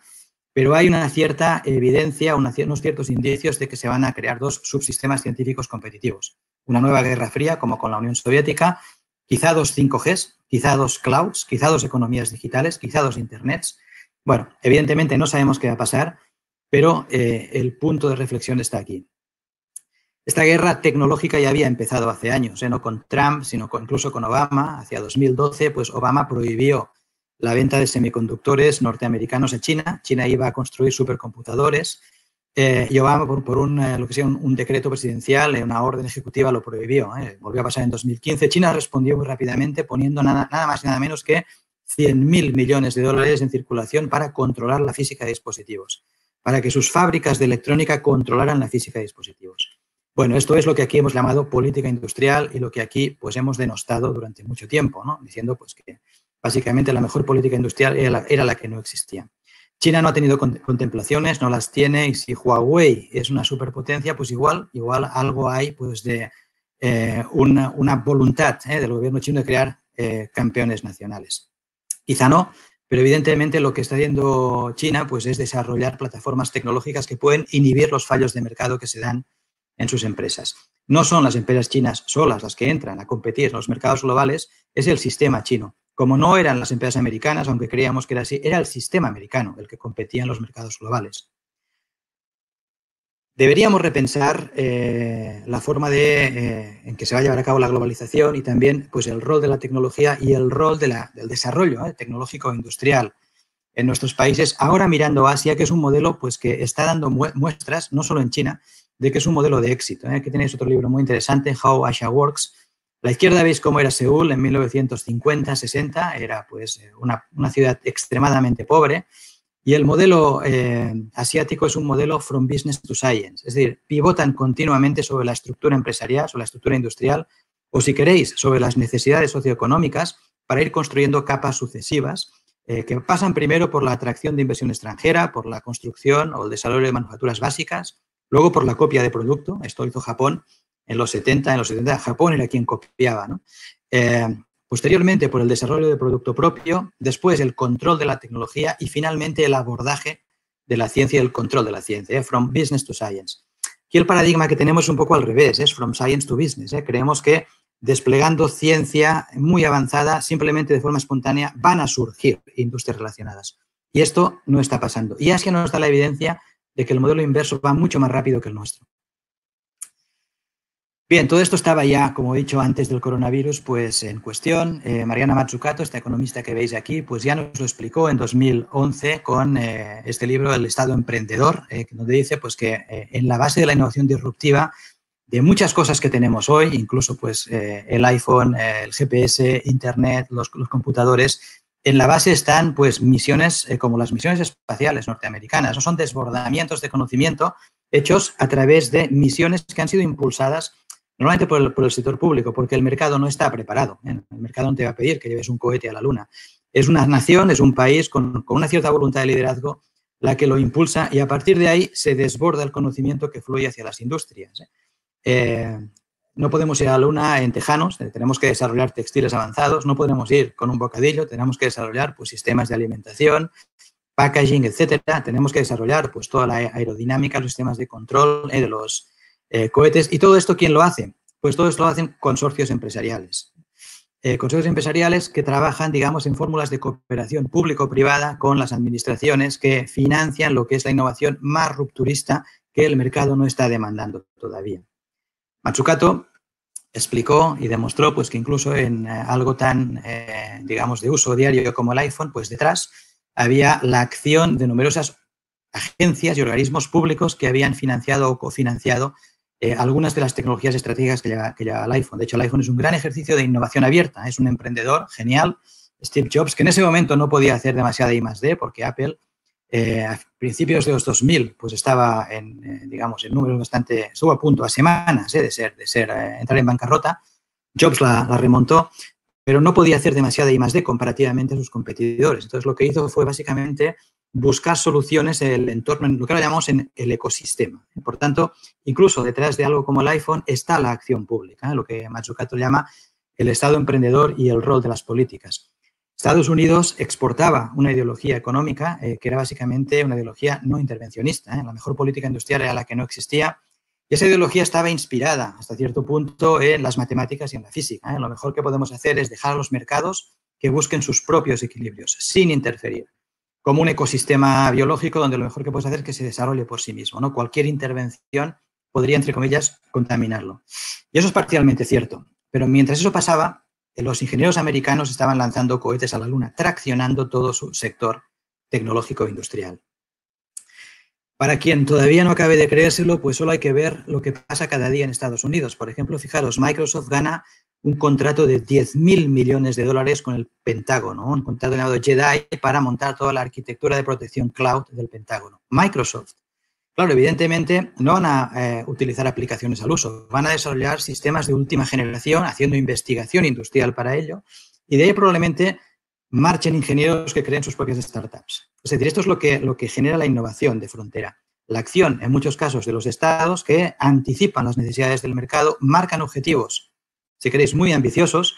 S2: Pero hay una cierta evidencia, unos ciertos indicios de que se van a crear dos subsistemas científicos competitivos. Una nueva guerra fría, como con la Unión Soviética, quizá dos 5Gs, quizá dos clouds, quizá dos economías digitales, quizá dos internets. Bueno, evidentemente no sabemos qué va a pasar, pero el punto de reflexión está aquí. Esta guerra tecnológica ya había empezado hace años, no con Trump, sino incluso con Obama. Hacia 2012, pues Obama prohibió la venta de semiconductores norteamericanos a China. China iba a construir supercomputadores y Obama, por lo que sea un decreto presidencial, una orden ejecutiva, lo prohibió. Volvió a pasar en 2015. China respondió muy rápidamente poniendo nada más y nada menos que 100.000 millones de dólares en circulación para controlar la física de dispositivos, para que sus fábricas de electrónica controlaran la física de dispositivos. Bueno, esto es lo que aquí hemos llamado política industrial y lo que aquí pues hemos denostado durante mucho tiempo, ¿no? Diciendo pues que básicamente la mejor política industrial era la que no existía. China no ha tenido contemplaciones, no las tiene, y si Huawei es una superpotencia, pues igual algo hay pues de una voluntad del gobierno chino de crear campeones nacionales. Quizá no, pero evidentemente lo que está haciendo China pues es desarrollar plataformas tecnológicas que pueden inhibir los fallos de mercado que se dan en sus empresas. No son las empresas chinas solas las que entran a competir en los mercados globales, es el sistema chino. Como no eran las empresas americanas, aunque creíamos que era así, era el sistema americano el que competía en los mercados globales. Deberíamos repensar la forma en que se va a llevar a cabo la globalización y también pues, el rol de la tecnología y el rol del desarrollo tecnológico e industrial en nuestros países. Ahora mirando a Asia, que es un modelo pues, que está dando muestras, no solo en China, de que es un modelo de éxito. Aquí tenéis otro libro muy interesante, How Asia Works. La izquierda veis cómo era Seúl en 1950-60, era pues una ciudad extremadamente pobre y el modelo asiático es un modelo from business to science, es decir, pivotan continuamente sobre la estructura empresarial, sobre la estructura industrial o si queréis, sobre las necesidades socioeconómicas para ir construyendo capas sucesivas que pasan primero por la atracción de inversión extranjera, por la construcción o el desarrollo de manufacturas básicas, luego por la copia de producto. Esto hizo Japón en los 70. En los 70 Japón era quien copiaba, ¿no? Posteriormente por el desarrollo de producto propio, después el control de la tecnología y finalmente el abordaje de la ciencia y el control de la ciencia, from business to science. Aquí el paradigma que tenemos es un poco al revés, es from science to business. Creemos que desplegando ciencia muy avanzada, simplemente de forma espontánea, van a surgir industrias relacionadas. Y esto no está pasando. Y Asia nos da la evidencia de que el modelo inverso va mucho más rápido que el nuestro. Bien, todo esto estaba ya, como he dicho, antes del coronavirus, pues en cuestión. Mariana Mazzucato, esta economista que veis aquí, pues ya nos lo explicó en 2011 con este libro, El Estado Emprendedor, donde dice pues, que en la base de la innovación disruptiva, de muchas cosas que tenemos hoy, incluso pues, el iPhone, el GPS, Internet, los computadores, en la base están pues, misiones como las misiones espaciales norteamericanas. ¿No? Son desbordamientos de conocimiento hechos a través de misiones que han sido impulsadas normalmente por el sector público, porque el mercado no está preparado. El mercado no te va a pedir que lleves un cohete a la luna. Es una nación, es un país con una cierta voluntad de liderazgo la que lo impulsa y a partir de ahí se desborda el conocimiento que fluye hacia las industrias. No podemos ir a la luna en tejanos, tenemos que desarrollar textiles avanzados, no podemos ir con un bocadillo, tenemos que desarrollar pues, sistemas de alimentación, packaging, etcétera. Tenemos que desarrollar pues, toda la aerodinámica, los sistemas de control de los cohetes. ¿Y todo esto quién lo hace? Pues todo esto lo hacen consorcios empresariales. Consorcios empresariales que trabajan, digamos, en fórmulas de cooperación público-privada con las administraciones que financian lo que es la innovación más rupturista que el mercado no está demandando todavía. Mazzucato explicó y demostró pues, que incluso en algo tan, digamos, de uso diario como el iPhone, pues detrás había la acción de numerosas agencias y organismos públicos que habían financiado o cofinanciado algunas de las tecnologías estratégicas que lleva el iPhone. De hecho, el iPhone es un gran ejercicio de innovación abierta. Es un emprendedor genial, Steve Jobs, que en ese momento no podía hacer demasiada I+D porque Apple a principios de los 2000 pues estaba en, digamos, en números bastante, estuvo a punto, a semanas de entrar en bancarrota. Jobs la remontó, pero no podía hacer demasiada I+D comparativamente a sus competidores. Entonces, lo que hizo fue básicamente buscar soluciones en el entorno, en lo que ahora llamamos en el ecosistema. Por tanto, incluso detrás de algo como el iPhone está la acción pública, lo que Mazzucato llama el Estado emprendedor y el rol de las políticas. Estados Unidos exportaba una ideología económica que era básicamente una ideología no intervencionista. La mejor política industrial era la que no existía. Y esa ideología estaba inspirada hasta cierto punto en las matemáticas y en la física. Lo mejor que podemos hacer es dejar a los mercados que busquen sus propios equilibrios, sin interferir, como un ecosistema biológico donde lo mejor que puedes hacer es que se desarrolle por sí mismo, ¿no? Cualquier intervención podría, entre comillas, contaminarlo. Y eso es parcialmente cierto. Pero mientras eso pasaba, los ingenieros americanos estaban lanzando cohetes a la Luna, traccionando todo su sector tecnológico e industrial. Para quien todavía no acabe de creérselo, pues solo hay que ver lo que pasa cada día en Estados Unidos. Por ejemplo, fijaros, Microsoft gana un contrato de $10.000 millones con el Pentágono, un contrato llamado JEDI para montar toda la arquitectura de protección cloud del Pentágono. Microsoft. Claro, evidentemente no van a utilizar aplicaciones al uso, van a desarrollar sistemas de última generación, haciendo investigación industrial para ello, y de ahí probablemente marchen ingenieros que creen sus propias startups. Es decir, esto es lo que genera la innovación de frontera. La acción, en muchos casos, de los estados que anticipan las necesidades del mercado, marcan objetivos, si queréis, muy ambiciosos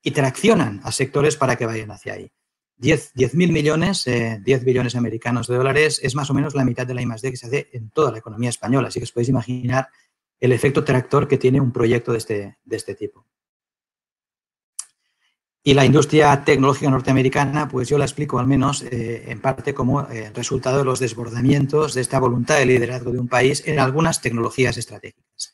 S2: y traccionan a sectores para que vayan hacia ahí. 10.000 millones, 10 billones americanos de dólares, es más o menos la mitad de la I+D que se hace en toda la economía española. Así que os podéis imaginar el efecto tractor que tiene un proyecto de este tipo. Y la industria tecnológica norteamericana, pues yo la explico al menos en parte como resultado de los desbordamientos de esta voluntad de liderazgo de un país en algunas tecnologías estratégicas.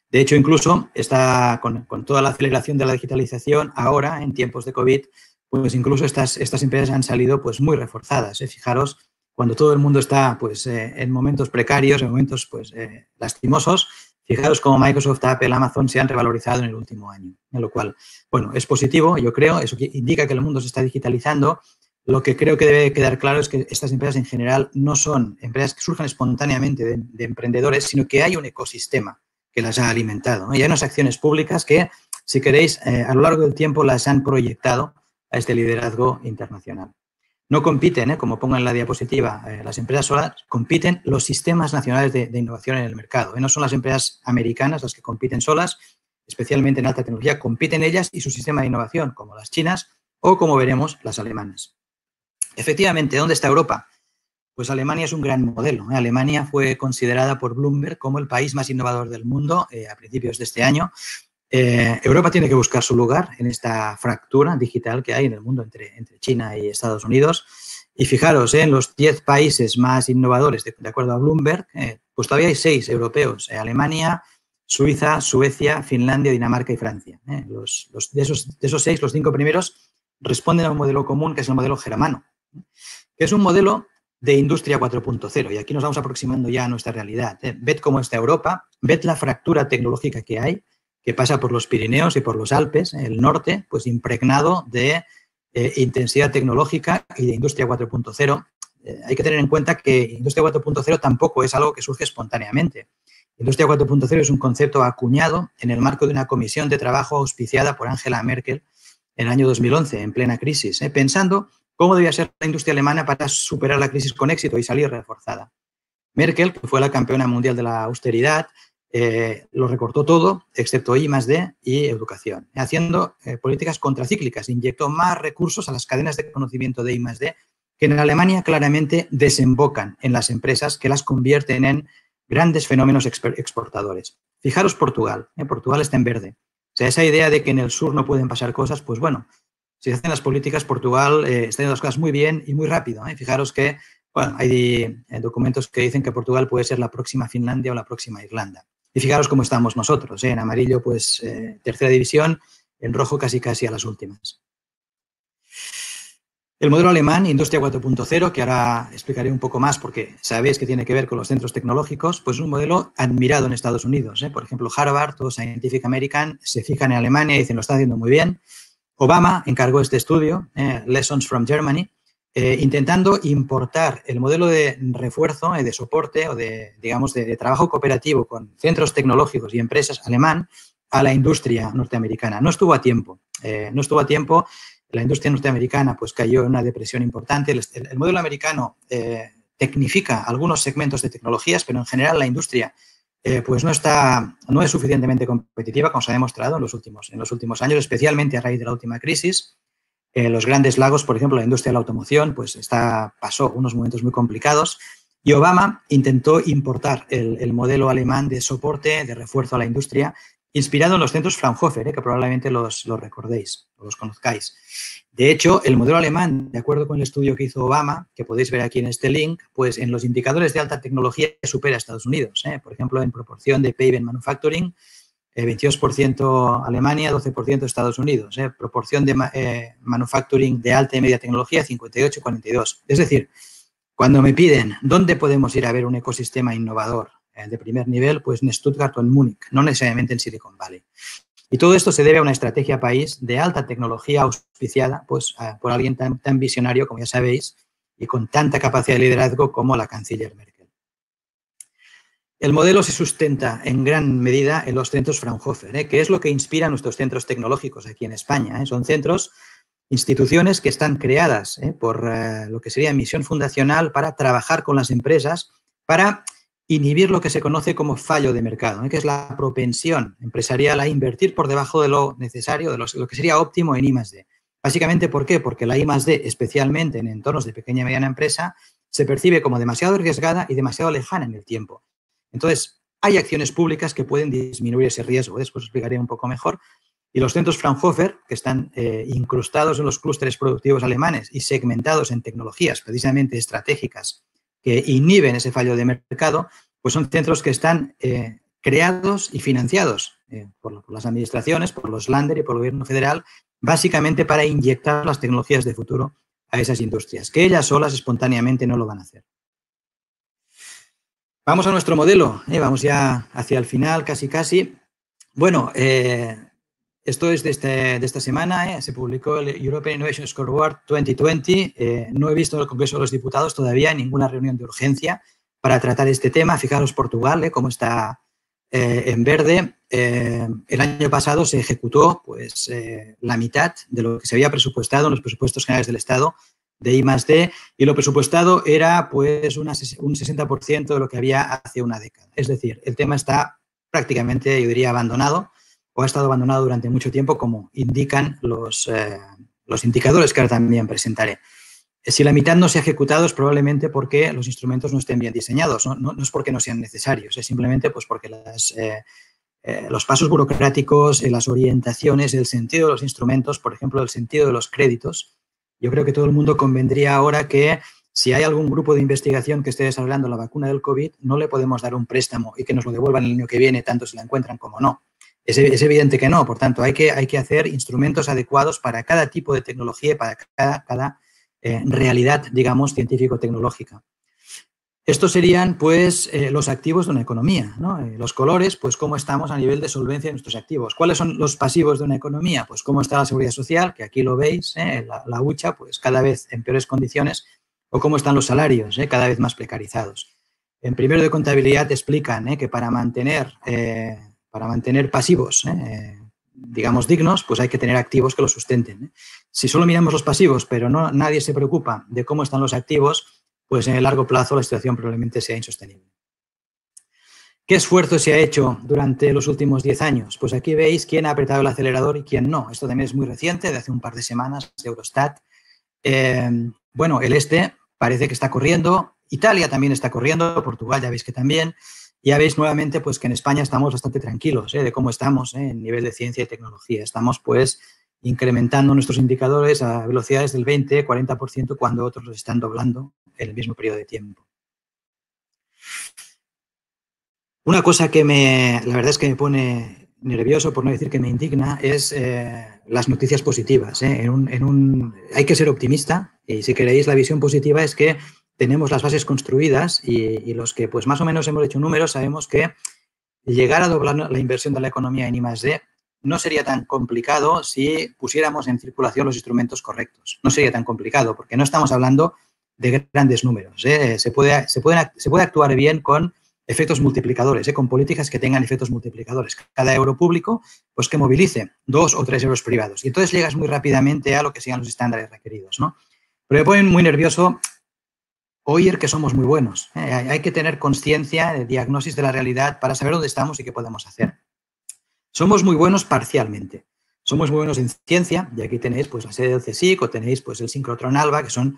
S2: De hecho, incluso está con toda la aceleración de la digitalización, ahora, en tiempos de COVID, pues incluso estas empresas han salido pues muy reforzadas. Fijaros, cuando todo el mundo está pues en momentos precarios, en momentos pues lastimosos, fijaros cómo Microsoft, Apple, Amazon se han revalorizado en el último año. En lo cual, bueno, es positivo, yo creo, eso indica que el mundo se está digitalizando. Lo que creo que debe quedar claro es que estas empresas en general no son empresas que surjan espontáneamente de emprendedores, sino que hay un ecosistema que las ha alimentado, ¿no? Y hay unas acciones públicas que, si queréis, a lo largo del tiempo las han proyectado a este liderazgo internacional. No compiten, como pongo en la diapositiva, las empresas solas, compiten los sistemas nacionales de innovación en el mercado. No son las empresas americanas las que compiten solas, especialmente en alta tecnología, compiten ellas y su sistema de innovación, como las chinas o, como veremos, las alemanas. Efectivamente, ¿dónde está Europa? Pues Alemania es un gran modelo. Alemania fue considerada por Bloomberg como el país más innovador del mundo a principios de este año. Europa tiene que buscar su lugar en esta fractura digital que hay en el mundo entre China y Estados Unidos. Y fijaros, en los 10 países más innovadores, de acuerdo a Bloomberg, pues todavía hay 6 europeos. Alemania, Suiza, Suecia, Finlandia, Dinamarca y Francia. De esos 6, los 5 primeros responden a un modelo común que es el modelo germano, que es un modelo de industria 4.0. Y aquí nos vamos aproximando ya a nuestra realidad. Ved cómo está Europa, ved la fractura tecnológica que hay, que pasa por los Pirineos y por los Alpes, el norte, pues impregnado de intensidad tecnológica y de industria 4.0. Hay que tener en cuenta que industria 4.0 tampoco es algo que surge espontáneamente. Industria 4.0 es un concepto acuñado en el marco de una comisión de trabajo auspiciada por Angela Merkel en el año 2011, en plena crisis, pensando cómo debía ser la industria alemana para superar la crisis con éxito y salir reforzada. Merkel, que fue la campeona mundial de la austeridad, lo recortó todo, excepto I+D y educación, haciendo políticas contracíclicas. Inyectó más recursos a las cadenas de conocimiento de I+D, que en Alemania claramente desembocan en las empresas que las convierten en grandes fenómenos exportadores. Fijaros Portugal. Portugal está en verde. O sea, esa idea de que en el sur no pueden pasar cosas, pues bueno, si se hacen las políticas, Portugal está haciendo las cosas muy bien y muy rápido. Fijaros que, bueno, hay documentos que dicen que Portugal puede ser la próxima Finlandia o la próxima Irlanda. Y fijaros cómo estamos nosotros, en amarillo, pues, tercera división, en rojo casi a las últimas. El modelo alemán, Industria 4.0, que ahora explicaré un poco más porque sabéis que tiene que ver con los centros tecnológicos, pues es un modelo admirado en Estados Unidos. Por ejemplo, Harvard o Scientific American se fijan en Alemania y dicen lo está haciendo muy bien. Obama encargó este estudio, Lessons from Germany, intentando importar el modelo de refuerzo, de soporte o de trabajo cooperativo con centros tecnológicos y empresas alemán a la industria norteamericana. No estuvo a tiempo. La industria norteamericana pues cayó en una depresión importante. El modelo americano tecnifica algunos segmentos de tecnologías, pero en general la industria pues no es suficientemente competitiva, como se ha demostrado en los últimos años, especialmente a raíz de la última crisis. Los grandes lagos, por ejemplo, la industria de la automoción, pues pasó unos momentos muy complicados y Obama intentó importar el modelo alemán de soporte, de refuerzo a la industria, inspirado en los centros Fraunhofer, que probablemente los recordéis o los conozcáis. De hecho, el modelo alemán, de acuerdo con el estudio que hizo Obama, que podéis ver aquí en este link, pues en los indicadores de alta tecnología supera a Estados Unidos. Por ejemplo, en proporción de PIB en manufacturing, 22% Alemania, 12% Estados Unidos. Proporción de manufacturing de alta y media tecnología, 58-42. Es decir, cuando me piden dónde podemos ir a ver un ecosistema innovador de primer nivel, pues en Stuttgart o en Múnich, no necesariamente en Silicon Valley. Y todo esto se debe a una estrategia país de alta tecnología auspiciada pues, por alguien tan visionario, como ya sabéis, y con tanta capacidad de liderazgo como la canciller Merkel. El modelo se sustenta en gran medida en los centros Fraunhofer, que es lo que inspira a nuestros centros tecnológicos aquí en España. Son centros, instituciones que están creadas por lo que sería misión fundacional para trabajar con las empresas para inhibir lo que se conoce como fallo de mercado, que es la propensión empresarial a invertir por debajo de lo necesario, de lo que sería óptimo en I+D. Básicamente, ¿por qué? Porque la I+D, especialmente en entornos de pequeña y mediana empresa, se percibe como demasiado arriesgada y demasiado lejana en el tiempo. Entonces, hay acciones públicas que pueden disminuir ese riesgo. Después os explicaré un poco mejor. Y los centros Fraunhofer, que están incrustados en los clústeres productivos alemanes y segmentados en tecnologías precisamente estratégicas que inhiben ese fallo de mercado, pues son centros que están creados y financiados por las administraciones, por los Länder y por el gobierno federal, básicamente para inyectar las tecnologías de futuro a esas industrias, que ellas solas espontáneamente no lo van a hacer. Vamos a nuestro modelo, vamos ya hacia el final, casi. Bueno, esto es de esta semana, se publicó el European Innovation Scoreboard 2020. No he visto en el Congreso de los Diputados todavía ninguna reunión de urgencia para tratar este tema. Fijaros Portugal, cómo está en verde. El año pasado se ejecutó pues, la mitad de lo que se había presupuestado en los presupuestos generales del Estado de I+D, y lo presupuestado era pues un 60% de lo que había hace una década. Es decir, el tema está prácticamente, yo diría, abandonado, o ha estado abandonado durante mucho tiempo, como indican los indicadores que ahora también presentaré. Si la mitad no se ha ejecutado es probablemente porque los instrumentos no estén bien diseñados, no es porque no sean necesarios, es simplemente pues porque los pasos burocráticos, las orientaciones, el sentido de los instrumentos, por ejemplo, el sentido de los créditos. Yo creo que todo el mundo convendría ahora que si hay algún grupo de investigación que esté desarrollando la vacuna del COVID, no le podemos dar un préstamo y que nos lo devuelvan el año que viene, tanto si la encuentran como no. Es evidente que no, por tanto, hay que hacer instrumentos adecuados para cada tipo de tecnología y para cada realidad, digamos, científico-tecnológica. Estos serían, pues, los activos de una economía, ¿no? Los colores, pues, cómo estamos a nivel de solvencia de nuestros activos. ¿Cuáles son los pasivos de una economía? Pues, cómo está la seguridad social, que aquí lo veis, la hucha, pues, cada vez en peores condiciones, o cómo están los salarios, cada vez más precarizados. En primero de contabilidad explican que para mantener pasivos, digamos, dignos, pues hay que tener activos que los sustenten. Si solo miramos los pasivos, pero nadie se preocupa de cómo están los activos, pues en el largo plazo la situación probablemente sea insostenible. ¿Qué esfuerzo se ha hecho durante los últimos 10 años? Pues aquí veis quién ha apretado el acelerador y quién no. Esto también es muy reciente, de hace un par de semanas, de Eurostat. Bueno, el este parece que está corriendo, Italia también está corriendo, Portugal ya veis que también. Ya veis nuevamente pues, que en España estamos bastante tranquilos de cómo estamos en nivel de ciencia y tecnología. Estamos pues incrementando nuestros indicadores a velocidades del 20-40% cuando otros los están doblando en el mismo periodo de tiempo. Una cosa que la verdad es que me pone nervioso, por no decir que me indigna, es las noticias positivas. Hay que ser optimista y si queréis la visión positiva es que tenemos las bases construidas y los que pues más o menos hemos hecho números sabemos que llegar a doblar la inversión de la economía en I+D no sería tan complicado si pusiéramos en circulación los instrumentos correctos. No sería tan complicado porque no estamos hablando de grandes números. Se puede actuar bien con efectos multiplicadores, con políticas que tengan efectos multiplicadores. Cada euro público, pues que movilice 2 o 3 euros privados. Y entonces llegas muy rápidamente a lo que sean los estándares requeridos, ¿no? Pero me pone muy nervioso oír que somos muy buenos. Hay que tener conciencia de diagnosis de la realidad para saber dónde estamos y qué podemos hacer. Somos muy buenos parcialmente. Somos muy buenos en ciencia, y aquí tenéis pues, la sede del CSIC o tenéis pues, el Síncrotron ALBA, que son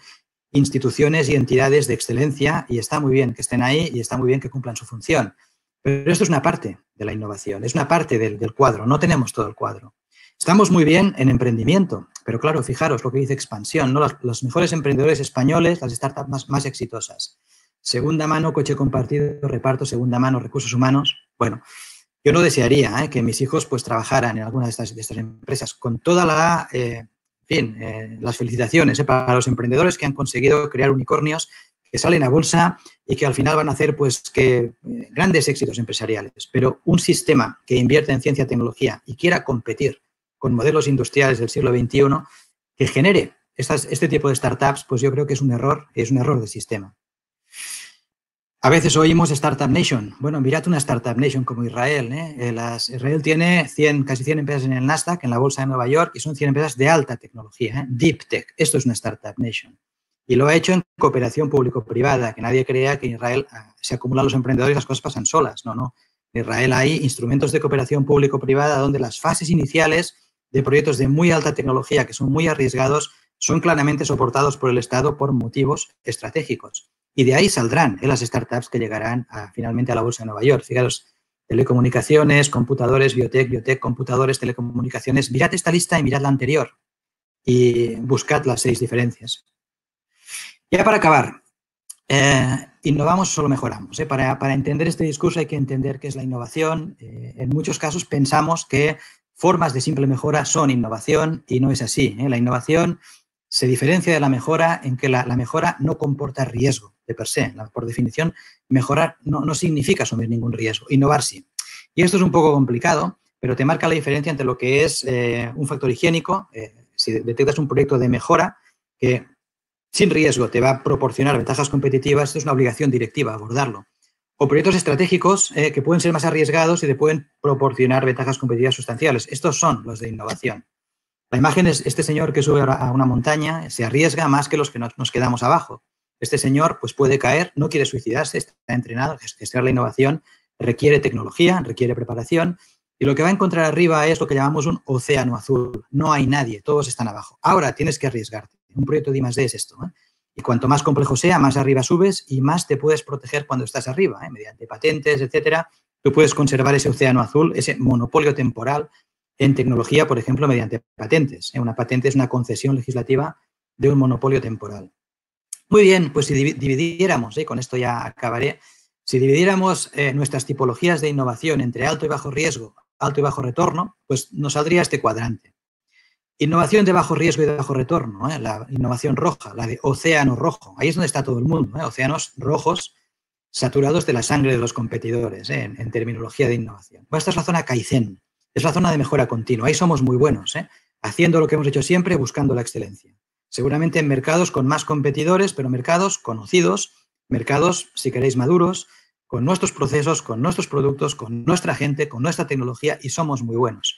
S2: instituciones y entidades de excelencia, y está muy bien que estén ahí y está muy bien que cumplan su función. Pero esto es una parte de la innovación, es una parte del cuadro, no tenemos todo el cuadro. Estamos muy bien en emprendimiento, pero claro, fijaros lo que dice expansión, ¿no? Los mejores emprendedores españoles, las startups más exitosas. Segunda mano, coche compartido, reparto, segunda mano, recursos humanos. Bueno, yo no desearía que mis hijos pues trabajaran en alguna de estas empresas con toda las felicitaciones para los emprendedores que han conseguido crear unicornios que salen a bolsa y que al final van a hacer pues grandes éxitos empresariales. Pero un sistema que invierte en ciencia y tecnología y quiera competir con modelos industriales del siglo XXI, que genere este tipo de startups, pues yo creo que es un error de sistema. A veces oímos Startup Nation. Bueno, mirad una Startup Nation como Israel. Israel tiene casi 100 empresas en el Nasdaq, en la bolsa de Nueva York, y son 100 empresas de alta tecnología, Deep Tech. Esto es una Startup Nation. Y lo ha hecho en cooperación público-privada, que nadie crea que en Israel se acumulan los emprendedores y las cosas pasan solas. No. En Israel hay instrumentos de cooperación público-privada donde las fases iniciales de proyectos de muy alta tecnología que son muy arriesgados son claramente soportados por el Estado por motivos estratégicos. Y de ahí saldrán las startups que llegarán finalmente a la bolsa de Nueva York. Fijaros, telecomunicaciones, computadores, biotech, computadores, telecomunicaciones. Mirad esta lista y mirad la anterior y buscad las 6 diferencias. Ya para acabar, innovamos o solo mejoramos. Para entender este discurso hay que entender qué es la innovación. En muchos casos pensamos que formas de simple mejora son innovación y no es así. La innovación se diferencia de la mejora en que la mejora no comporta riesgo de per se. Por definición, mejorar no significa asumir ningún riesgo, innovar sí. Y esto es un poco complicado, pero te marca la diferencia entre lo que es un factor higiénico, si detectas un proyecto de mejora que sin riesgo te va a proporcionar ventajas competitivas, esto es una obligación directiva abordarlo. O proyectos estratégicos que pueden ser más arriesgados y te pueden proporcionar ventajas competitivas sustanciales. Estos son los de innovación. La imagen es este señor que sube a una montaña, se arriesga más que los que nos quedamos abajo. Este señor pues puede caer, no quiere suicidarse, está entrenado. Gestionar la innovación requiere tecnología, requiere preparación, y lo que va a encontrar arriba es lo que llamamos un océano azul. No hay nadie, todos están abajo. Ahora tienes que arriesgarte. Un proyecto de I+D es esto, ¿eh? Y cuanto más complejo sea, más arriba subes y más te puedes proteger cuando estás arriba, ¿eh? Mediante patentes, etcétera. Tú puedes conservar ese océano azul, ese monopolio temporal en tecnología, por ejemplo, mediante patentes. Una patente es una concesión legislativa de un monopolio temporal. Muy bien, pues si dividiéramos, con esto ya acabaré, si dividiéramos nuestras tipologías de innovación entre alto y bajo riesgo, alto y bajo retorno, pues nos saldría este cuadrante. Innovación de bajo riesgo y de bajo retorno, la innovación roja, la de océano rojo. Ahí es donde está todo el mundo, océanos rojos saturados de la sangre de los competidores, en terminología de innovación. Bueno, esta es la zona Kaizen, es la zona de mejora continua. Ahí somos muy buenos, haciendo lo que hemos hecho siempre, buscando la excelencia. Seguramente en mercados con más competidores, pero mercados conocidos, mercados, si queréis, maduros, con nuestros procesos, con nuestros productos, con nuestra gente, con nuestra tecnología, y somos muy buenos.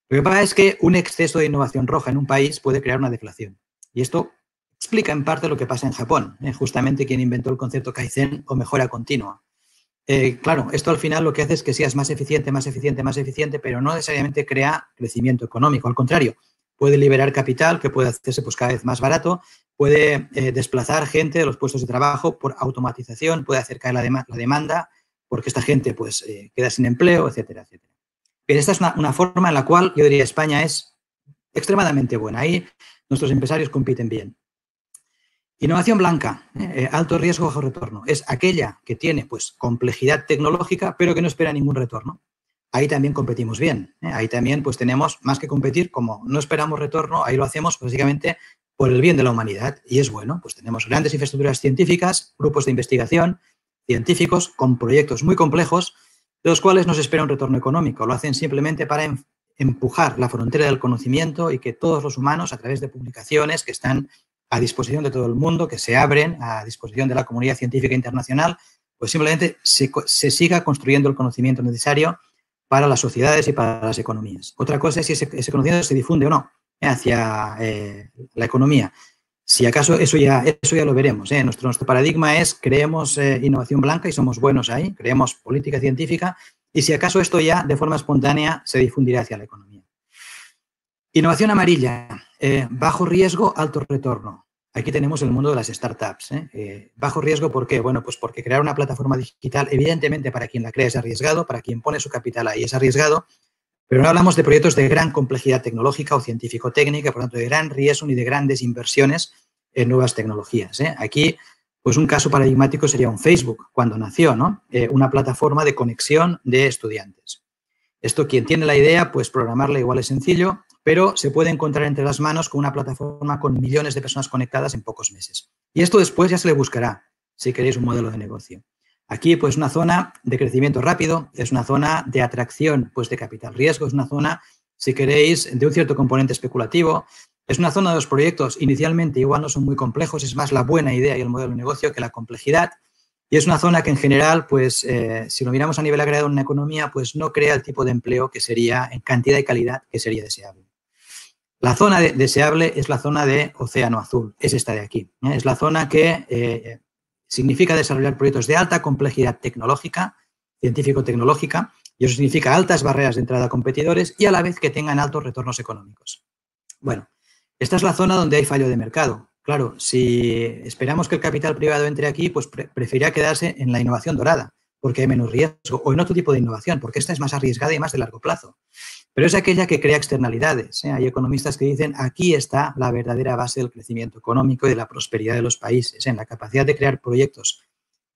S2: Lo que pasa es que un exceso de innovación roja en un país puede crear una deflación. Y esto explica en parte lo que pasa en Japón, justamente quien inventó el concepto Kaizen o mejora continua. Claro, esto al final lo que hace es que seas más eficiente, más eficiente, más eficiente, pero no necesariamente crea crecimiento económico. Al contrario, puede liberar capital que puede hacerse pues cada vez más barato, puede desplazar gente de los puestos de trabajo por automatización, puede hacer caer la demanda porque esta gente pues queda sin empleo, etcétera, etcétera. Pero esta es una forma en la cual yo diría España es extremadamente buena. Ahí nuestros empresarios compiten bien. Innovación blanca, alto riesgo, bajo retorno. Es aquella que tiene pues complejidad tecnológica, pero que no espera ningún retorno. Ahí también competimos bien. Ahí también pues tenemos más que competir, como no esperamos retorno, ahí lo hacemos básicamente por el bien de la humanidad. Y es bueno, pues tenemos grandes infraestructuras científicas, grupos de investigación, científicos con proyectos muy complejos, de los cuales no se espera un retorno económico. Lo hacen simplemente para empujar la frontera del conocimiento y que todos los humanos, a través de publicaciones que están a disposición de todo el mundo, que se abren a disposición de la comunidad científica internacional, pues simplemente se siga construyendo el conocimiento necesario para las sociedades y para las economías. Otra cosa es si ese conocimiento se difunde o no hacia la economía. Si acaso eso ya lo veremos. Nuestro paradigma es creemos innovación blanca y somos buenos ahí, creemos política científica y si acaso esto ya de forma espontánea se difundirá hacia la economía. Innovación amarilla, bajo riesgo, alto retorno. Aquí tenemos el mundo de las startups. Bajo riesgo, ¿por qué? Bueno, pues porque crear una plataforma digital, evidentemente para quien la crea es arriesgado, para quien pone su capital ahí es arriesgado, pero no hablamos de proyectos de gran complejidad tecnológica o científico-técnica, por lo tanto, de gran riesgo ni de grandes inversiones en nuevas tecnologías. Aquí, pues un caso paradigmático sería un Facebook, cuando nació, ¿no? Una plataforma de conexión de estudiantes. Esto, quien tiene la idea, pues programarla igual es sencillo, pero se puede encontrar entre las manos con una plataforma con millones de personas conectadas en pocos meses. Y esto después ya se le buscará, si queréis, un modelo de negocio. Aquí, pues, una zona de crecimiento rápido, es una zona de atracción, pues, de capital riesgo, es una zona, si queréis, de un cierto componente especulativo, es una zona de los proyectos inicialmente igual no son muy complejos, es más la buena idea y el modelo de negocio que la complejidad. Y es una zona que en general, pues, si lo miramos a nivel agregado en una economía, pues no crea el tipo de empleo que sería, en cantidad y calidad, que sería deseable. La zona deseable es la zona de océano azul, es esta de aquí. Es la zona que significa desarrollar proyectos de alta complejidad tecnológica, científico-tecnológica, y eso significa altas barreras de entrada a competidores y a la vez que tengan altos retornos económicos. Bueno, esta es la zona donde hay fallo de mercado. Claro, si esperamos que el capital privado entre aquí, pues preferirá quedarse en la innovación dorada, porque hay menos riesgo, o en otro tipo de innovación, porque esta es más arriesgada y más de largo plazo. Pero es aquella que crea externalidades. Hay economistas que dicen aquí está la verdadera base del crecimiento económico y de la prosperidad de los países, en la capacidad de crear proyectos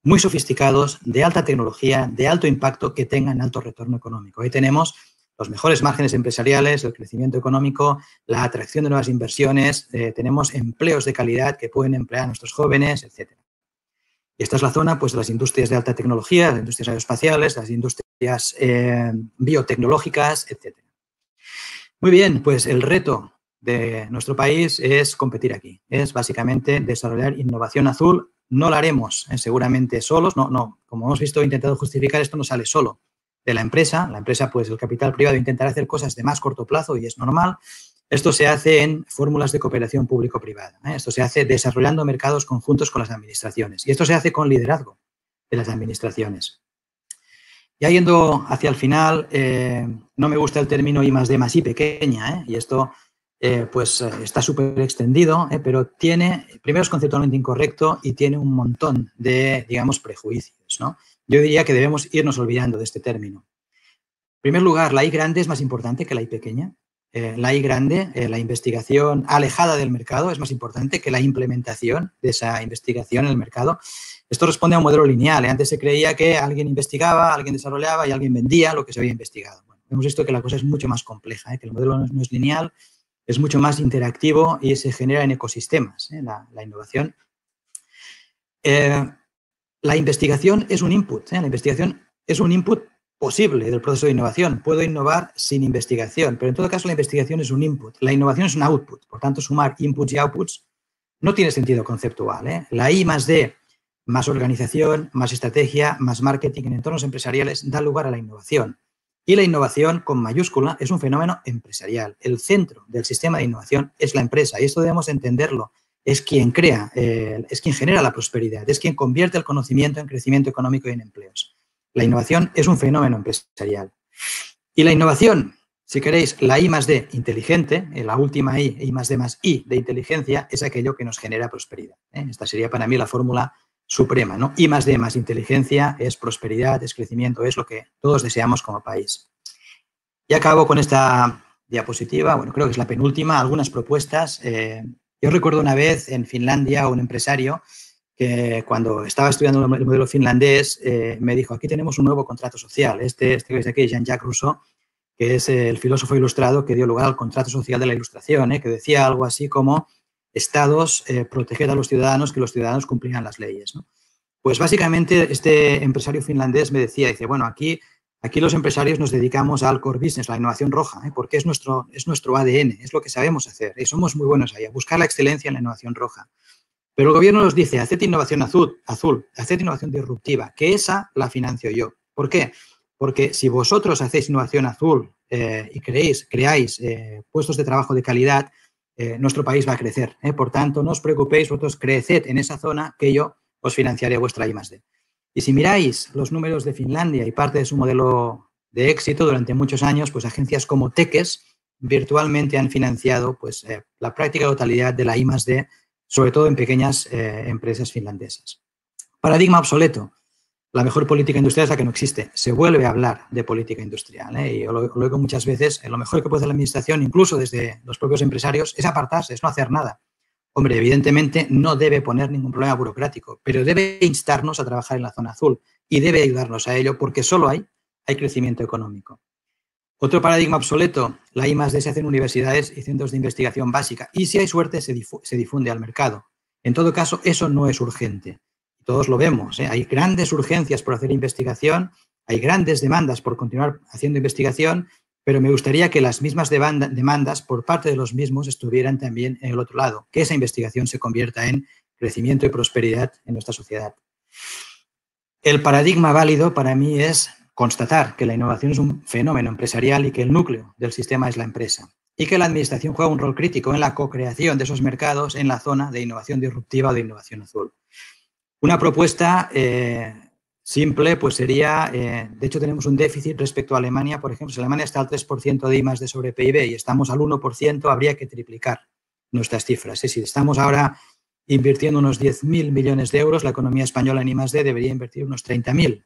S2: muy sofisticados, de alta tecnología, de alto impacto, que tengan alto retorno económico. Ahí tenemos los mejores márgenes empresariales, el crecimiento económico, la atracción de nuevas inversiones, tenemos empleos de calidad que pueden emplear a nuestros jóvenes, etc. Y esta es la zona, pues, de las industrias de alta tecnología, las industrias aeroespaciales, las industrias biotecnológicas, etc. Muy bien, pues el reto de nuestro país es competir aquí. Es básicamente desarrollar innovación azul. No lo haremos seguramente solos. No, como hemos visto, he intentado justificar, esto no sale solo de la empresa. La empresa, pues el capital privado intentará hacer cosas de más corto plazo y es normal. Esto se hace en fórmulas de cooperación público-privada. Esto se hace desarrollando mercados conjuntos con las administraciones. Y esto se hace con liderazgo de las administraciones. Ya yendo hacia el final, no me gusta el término I+D+I pequeña, y esto pues está súper extendido, pero primero es conceptualmente incorrecto y tiene un montón de, digamos, prejuicios, ¿no? Yo diría que debemos irnos olvidando de este término. En primer lugar, la I grande es más importante que la I pequeña. La I grande, la investigación alejada del mercado, es más importante que la implementación de esa investigación en el mercado. Esto responde a un modelo lineal. Antes se creía que alguien investigaba, alguien desarrollaba y alguien vendía lo que se había investigado. Bueno, hemos visto que la cosa es mucho más compleja, que el modelo no es lineal, es mucho más interactivo y se genera en ecosistemas, la innovación. La investigación es un input. La investigación es un input posible del proceso de innovación. Puedo innovar sin investigación, pero en todo caso la investigación es un input. La innovación es un output. Por tanto, sumar inputs y outputs no tiene sentido conceptual. La I+D más organización, más estrategia, más marketing en entornos empresariales da lugar a la innovación. Y la innovación, con mayúscula, es un fenómeno empresarial. El centro del sistema de innovación es la empresa y esto debemos entenderlo. Es quien crea, es quien genera la prosperidad, es quien convierte el conocimiento en crecimiento económico y en empleos. La innovación es un fenómeno empresarial. Y la innovación, si queréis, la I+D inteligente, la última I+D+I de inteligencia, es aquello que nos genera prosperidad. Esta sería para mí la fórmula suprema, ¿no? I+D más inteligencia es prosperidad, es crecimiento, es lo que todos deseamos como país. Y acabo con esta diapositiva, bueno, creo que es la penúltima, algunas propuestas. Yo recuerdo una vez en Finlandia un empresario que cuando estaba estudiando el modelo finlandés me dijo, aquí tenemos un nuevo contrato social. Este que es aquí, Jean-Jacques Rousseau, que es el filósofo ilustrado que dio lugar al contrato social de la Ilustración, que decía algo así como Estados, proteger a los ciudadanos, que los ciudadanos cumplieran las leyes, ¿no? Pues básicamente este empresario finlandés me decía, dice, bueno, aquí los empresarios nos dedicamos al core business, la innovación roja, porque es nuestro ADN, es lo que sabemos hacer y somos muy buenos ahí, a buscar la excelencia en la innovación roja. Pero el gobierno nos dice, haced innovación azul, haced innovación disruptiva, que esa la financio yo. ¿Por qué? Porque si vosotros hacéis innovación azul y creáis puestos de trabajo de calidad, nuestro país va a crecer. Por tanto, no os preocupéis, vosotros creced en esa zona que yo os financiaré vuestra I+D. Y si miráis los números de Finlandia y parte de su modelo de éxito durante muchos años, pues agencias como Tekes virtualmente han financiado pues, la práctica totalidad de la I+D, sobre todo en pequeñas empresas finlandesas. Paradigma obsoleto. La mejor política industrial es la que no existe. Se vuelve a hablar de política industrial. Y yo lo digo muchas veces, lo mejor que puede hacer la administración, incluso desde los propios empresarios, es apartarse, es no hacer nada. Hombre, evidentemente no debe poner ningún problema burocrático, pero debe instarnos a trabajar en la zona azul y debe ayudarnos a ello porque solo hay crecimiento económico. Otro paradigma obsoleto, la I+D se hace en universidades y centros de investigación básica y si hay suerte se difunde al mercado. En todo caso, eso no es urgente. Todos lo vemos, hay grandes urgencias por hacer investigación, hay grandes demandas por continuar haciendo investigación, pero me gustaría que las mismas demandas por parte de los mismos estuvieran también en el otro lado, que esa investigación se convierta en crecimiento y prosperidad en nuestra sociedad. El paradigma válido para mí es constatar que la innovación es un fenómeno empresarial y que el núcleo del sistema es la empresa y que la administración juega un rol crítico en la co-creación de esos mercados en la zona de innovación disruptiva o de innovación azul. Una propuesta simple pues sería, de hecho tenemos un déficit respecto a Alemania, por ejemplo, si Alemania está al 3% de I+D sobre PIB y estamos al 1%, habría que triplicar nuestras cifras. Si estamos ahora invirtiendo unos 10.000 millones de euros, la economía española en I+D debería invertir unos 30.000,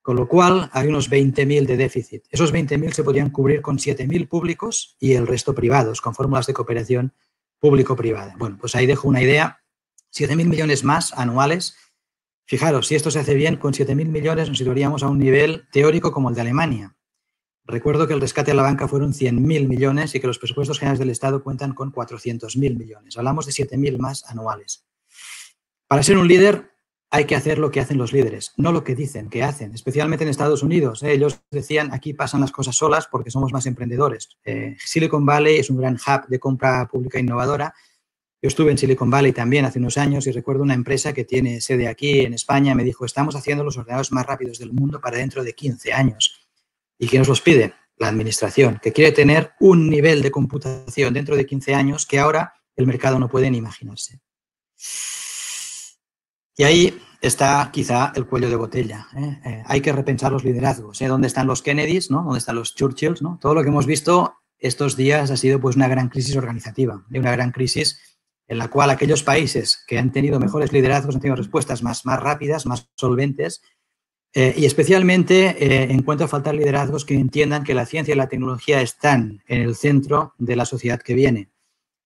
S2: con lo cual hay unos 20.000 de déficit. Esos 20.000 se podrían cubrir con 7.000 públicos y el resto privados, con fórmulas de cooperación público-privada. Bueno, pues ahí dejo una idea, 7.000 millones más anuales. Fijaros, si esto se hace bien, con 7.000 millones nos situaríamos a un nivel teórico como el de Alemania. Recuerdo que el rescate a la banca fueron 100.000 millones y que los presupuestos generales del Estado cuentan con 400.000 millones. Hablamos de 7.000 más anuales. Para ser un líder hay que hacer lo que hacen los líderes, no lo que dicen que hacen, especialmente en Estados Unidos. Ellos decían, aquí pasan las cosas solas porque somos más emprendedores. Silicon Valley es un gran hub de compra pública innovadora. Yo estuve en Silicon Valley también hace unos años y recuerdo una empresa que tiene sede aquí en España, me dijo, estamos haciendo los ordenadores más rápidos del mundo para dentro de 15 años. ¿Y quién nos los pide? la administración, que quiere tener un nivel de computación dentro de 15 años que ahora el mercado no puede ni imaginarse. Y ahí está quizá el cuello de botella. Hay que repensar los liderazgos. ¿Dónde están los Kennedys? ¿No? ¿Dónde están los Churchills? ¿No? Todo lo que hemos visto estos días ha sido pues, una gran crisis organizativa, una gran crisis en la cual aquellos países que han tenido mejores liderazgos han tenido respuestas más rápidas, más solventes, y especialmente encuentro faltar liderazgos que entiendan que la ciencia y la tecnología están en el centro de la sociedad que viene.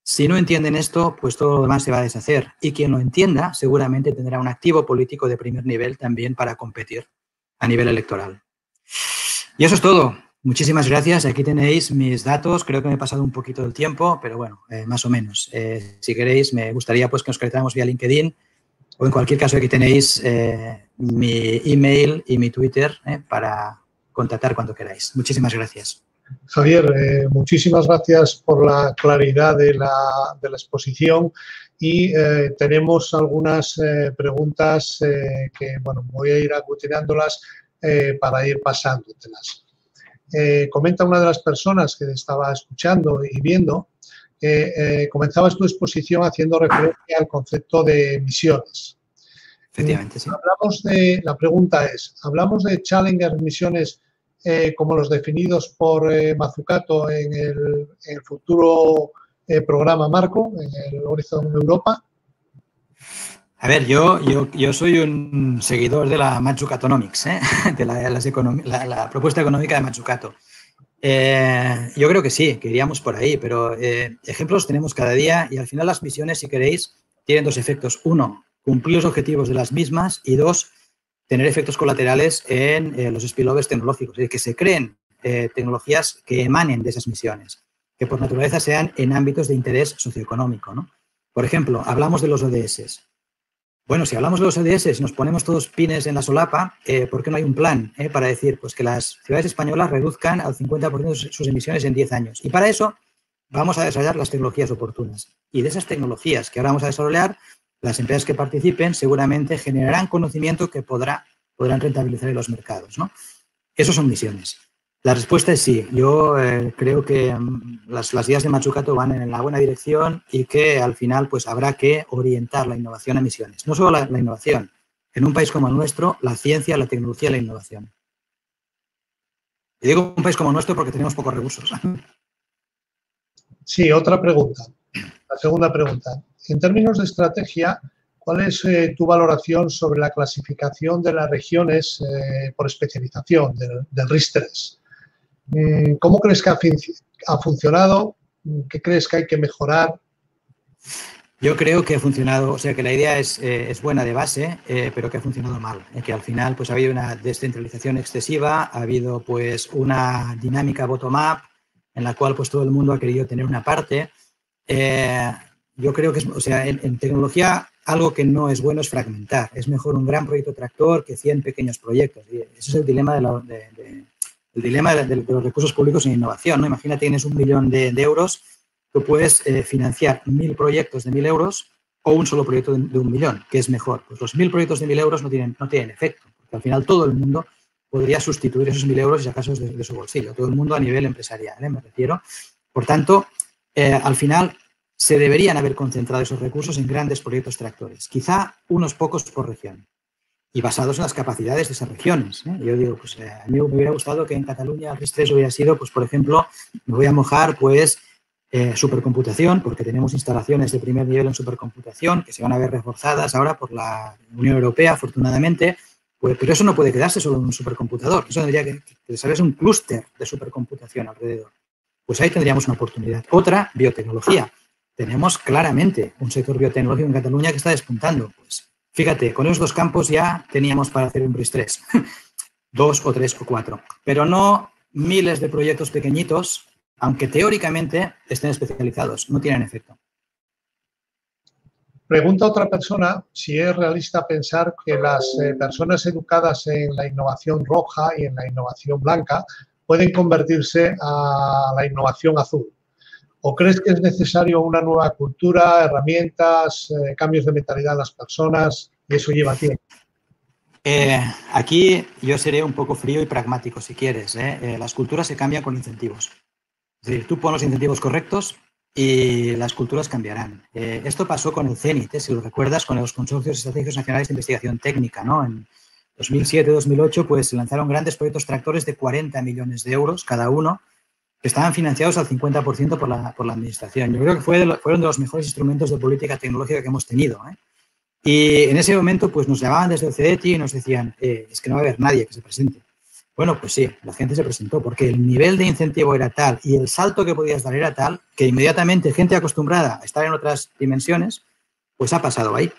S2: Si no entienden esto, pues todo lo demás se va a deshacer. Y quien lo entienda seguramente tendrá un activo político de primer nivel también para competir a nivel electoral. Y eso es todo. Muchísimas gracias. Aquí tenéis mis datos. Creo que me he pasado un poquito del tiempo, pero bueno, más o menos. Si queréis, me gustaría pues, que nos conectáramos vía LinkedIn. O en cualquier caso, aquí tenéis mi email y mi Twitter para contactar cuando queráis. Muchísimas gracias.
S1: Javier, muchísimas gracias por la claridad de la exposición y tenemos algunas preguntas que, bueno, voy a ir aglutinándolas para ir pasándotelas. Comenta una de las personas que estaba escuchando y viendo que comenzabas tu exposición haciendo referencia al concepto de misiones.
S2: Efectivamente, sí.
S1: La pregunta es, ¿hablamos de Challenger misiones como los definidos por Mazzucato en el futuro programa Marco, en el Horizon Europa?
S2: A ver, yo soy un seguidor de la Mazzukatonomics, de la propuesta económica de Mazzucato. Yo creo que sí, que iríamos por ahí, pero ejemplos tenemos cada día y al final las misiones, si queréis, tienen dos efectos. Uno, cumplir los objetivos de las mismas y dos, tener efectos colaterales en los spillovers tecnológicos, es decir, que se creen tecnologías que emanen de esas misiones, que por naturaleza sean en ámbitos de interés socioeconómico, ¿no? Por ejemplo, hablamos de los ODS. Bueno, si hablamos de los ODS y nos ponemos todos pines en la solapa, ¿por qué no hay un plan para decir pues, que las ciudades españolas reduzcan al 50% sus emisiones en 10 años? Y para eso vamos a desarrollar las tecnologías oportunas. Y de esas tecnologías que ahora vamos a desarrollar, las empresas que participen seguramente generarán conocimiento que podrán rentabilizar en los mercados, ¿no? Esos son misiones. La respuesta es sí. Yo creo que las ideas de Mazzucato van en la buena dirección y que al final pues, habrá que orientar la innovación a misiones. No solo la innovación. En un país como el nuestro, la ciencia, la tecnología y la innovación. Y digo un país como el nuestro porque tenemos pocos recursos.
S1: Sí, otra pregunta. La segunda pregunta. En términos de estrategia, ¿cuál es tu valoración sobre la clasificación de las regiones por especialización del RIS3? ¿Cómo crees que ha funcionado? ¿Qué crees que hay que mejorar?
S2: Yo creo que ha funcionado, o sea, que la idea es buena de base, pero que ha funcionado mal. Que al final pues, ha habido una descentralización excesiva, ha habido pues, una dinámica bottom-up en la cual pues, todo el mundo ha querido tener una parte. Yo creo que, o sea, en tecnología algo que no es bueno es fragmentar. Es mejor un gran proyecto tractor que 100 pequeños proyectos. Y ese es el dilema de los recursos públicos en innovación, ¿no? Imagínate, tienes 1 millón de euros, tú puedes financiar 1000 proyectos de 1000 euros o un solo proyecto de 1 millón, que es mejor. Pues los 1000 proyectos de 1000 euros no tienen efecto, porque al final todo el mundo podría sustituir esos 1000 euros y sacarlos de su bolsillo, todo el mundo a nivel empresarial, me refiero. Por tanto, al final se deberían haber concentrado esos recursos en grandes proyectos tractores, quizá unos pocos por región, y basados en las capacidades de esas regiones. Yo digo, pues a mí me hubiera gustado que en Cataluña el RIS3 hubiera sido, pues por ejemplo, me voy a mojar, pues, supercomputación, porque tenemos instalaciones de primer nivel en supercomputación que se van a ver reforzadas ahora por la Unión Europea, afortunadamente, pues, pero eso no puede quedarse solo en un supercomputador, eso tendría que desarrollarse un clúster de supercomputación alrededor. Pues ahí tendríamos una oportunidad. Otra, biotecnología. Tenemos claramente un sector biotecnológico en Cataluña que está despuntando, pues. Fíjate, con esos dos campos ya teníamos para hacer un RIS3, 2 o 3 o 4, pero no miles de proyectos pequeñitos, aunque teóricamente estén especializados, no tienen efecto.
S1: Pregunta otra persona si es realista pensar que las personas educadas en la innovación roja y en la innovación blanca pueden convertirse a la innovación azul. ¿O crees que es necesario una nueva cultura, herramientas, cambios de mentalidad en las personas y eso lleva tiempo?
S2: Aquí yo seré un poco frío y pragmático, si quieres. Las culturas se cambian con incentivos. Es decir, tú pon los incentivos correctos y las culturas cambiarán. Esto pasó con el CENIT, si lo recuerdas, con los consorcios estratégicos nacionales de investigación técnica, ¿no? En 2007-2008, pues se lanzaron grandes proyectos tractores de 40 millones de euros cada uno, que estaban financiados al 50% por la administración. Yo creo que fueron de los mejores instrumentos de política tecnológica que hemos tenido, ¿eh? Y en ese momento, pues nos llamaban desde el CEDETI y nos decían, es que no va a haber nadie que se presente. Bueno, pues sí, la gente se presentó porque el nivel de incentivo era tal y el salto que podías dar era tal que inmediatamente gente acostumbrada a estar en otras dimensiones, pues ha pasado ahí.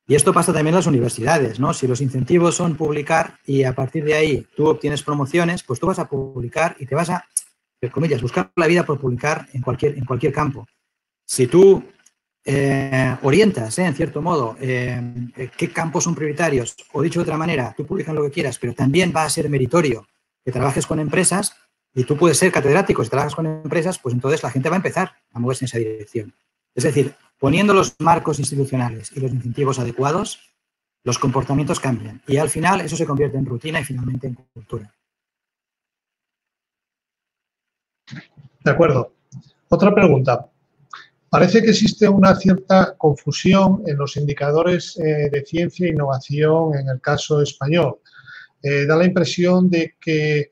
S2: Y esto pasa también en las universidades, ¿no? Si los incentivos son publicar y a partir de ahí tú obtienes promociones, pues tú vas a publicar y te vas a, entre comillas, buscar la vida por publicar en cualquier campo. Si tú orientas, en cierto modo, qué campos son prioritarios, o dicho de otra manera, tú publicas lo que quieras, pero también va a ser meritorio que trabajes con empresas y tú puedes ser catedrático si trabajas con empresas, pues entonces la gente va a empezar a moverse en esa dirección. Es decir, poniendo los marcos institucionales y los incentivos adecuados, los comportamientos cambian y al final eso se convierte en rutina y finalmente en cultura.
S1: De acuerdo. Otra pregunta. Parece que existe una cierta confusión en los indicadores de ciencia e innovación en el caso español. Da la impresión de que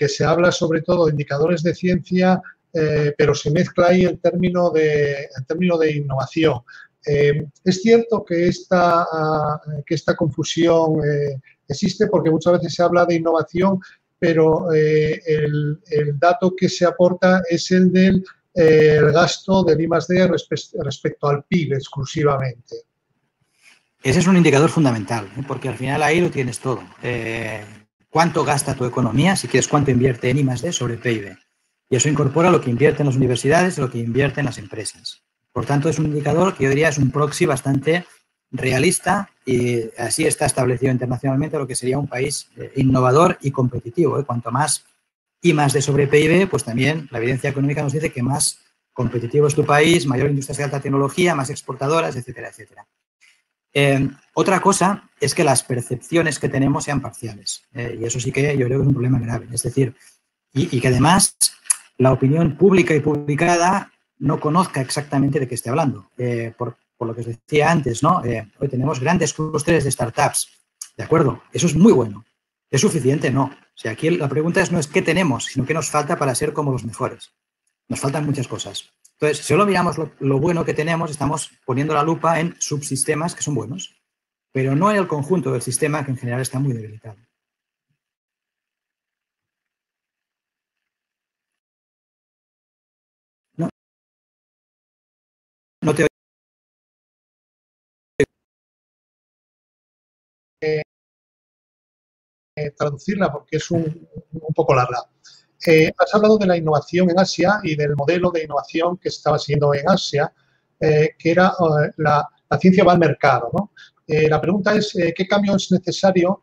S1: se habla sobre todo de indicadores de ciencia, pero se mezcla ahí el término de innovación. Es cierto que esta confusión existe porque muchas veces se habla de innovación, pero el dato que se aporta es el del gasto del I+D respecto al PIB exclusivamente.
S2: Ese es un indicador fundamental, porque al final ahí lo tienes todo. ¿Cuánto gasta tu economía? Si quieres, ¿cuánto invierte en I+D sobre PIB? Y eso incorpora lo que invierten las universidades y lo que invierten las empresas. Por tanto, es un indicador que yo diría es un proxy bastante realista y así está establecido internacionalmente lo que sería un país innovador y competitivo. Cuanto más I+D sobre PIB, pues también la evidencia económica nos dice que más competitivo es tu país, mayor industria de alta tecnología, más exportadoras, etcétera, etcétera. Otra cosa es que las percepciones que tenemos sean parciales. Y eso sí que yo creo que es un problema grave. Es decir, y que además la opinión pública y publicada no conozca exactamente de qué esté hablando. Por lo que os decía antes, ¿no? Hoy tenemos grandes clústeres de startups. ¿De acuerdo? Eso es muy bueno. ¿Es suficiente? No. O sea, aquí la pregunta no es qué tenemos, sino qué nos falta para ser como los mejores. Nos faltan muchas cosas. Entonces, si solo miramos lo bueno que tenemos, estamos poniendo la lupa en subsistemas que son buenos, pero no en el conjunto del sistema que en general está muy debilitado. No te
S1: traducirla porque es un poco larga. Has hablado de la innovación en Asia y del modelo de innovación que estaba siguiendo en Asia, que era la ciencia va al mercado, ¿no? La pregunta es, ¿qué cambio es necesario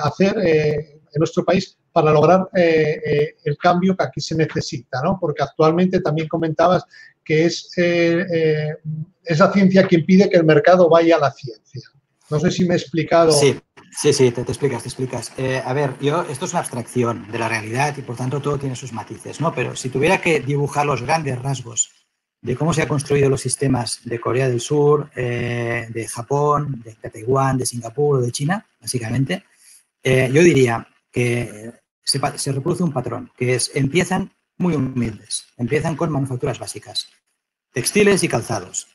S1: hacer en nuestro país para lograr el cambio que aquí se necesita, ¿no? Porque actualmente también comentabas que es la ciencia quien pide que el mercado vaya a la ciencia. No sé si me he explicado.
S2: Sí. Sí, te explicas. A ver, esto es una abstracción de la realidad y por tanto todo tiene sus matices, ¿no? Pero si tuviera que dibujar los grandes rasgos de cómo se han construido los sistemas de Corea del Sur, de Japón, de Taiwán, de Singapur o de China, básicamente, yo diría que se reproduce un patrón, que es empiezan muy humildes, empiezan con manufacturas básicas, textiles y calzados,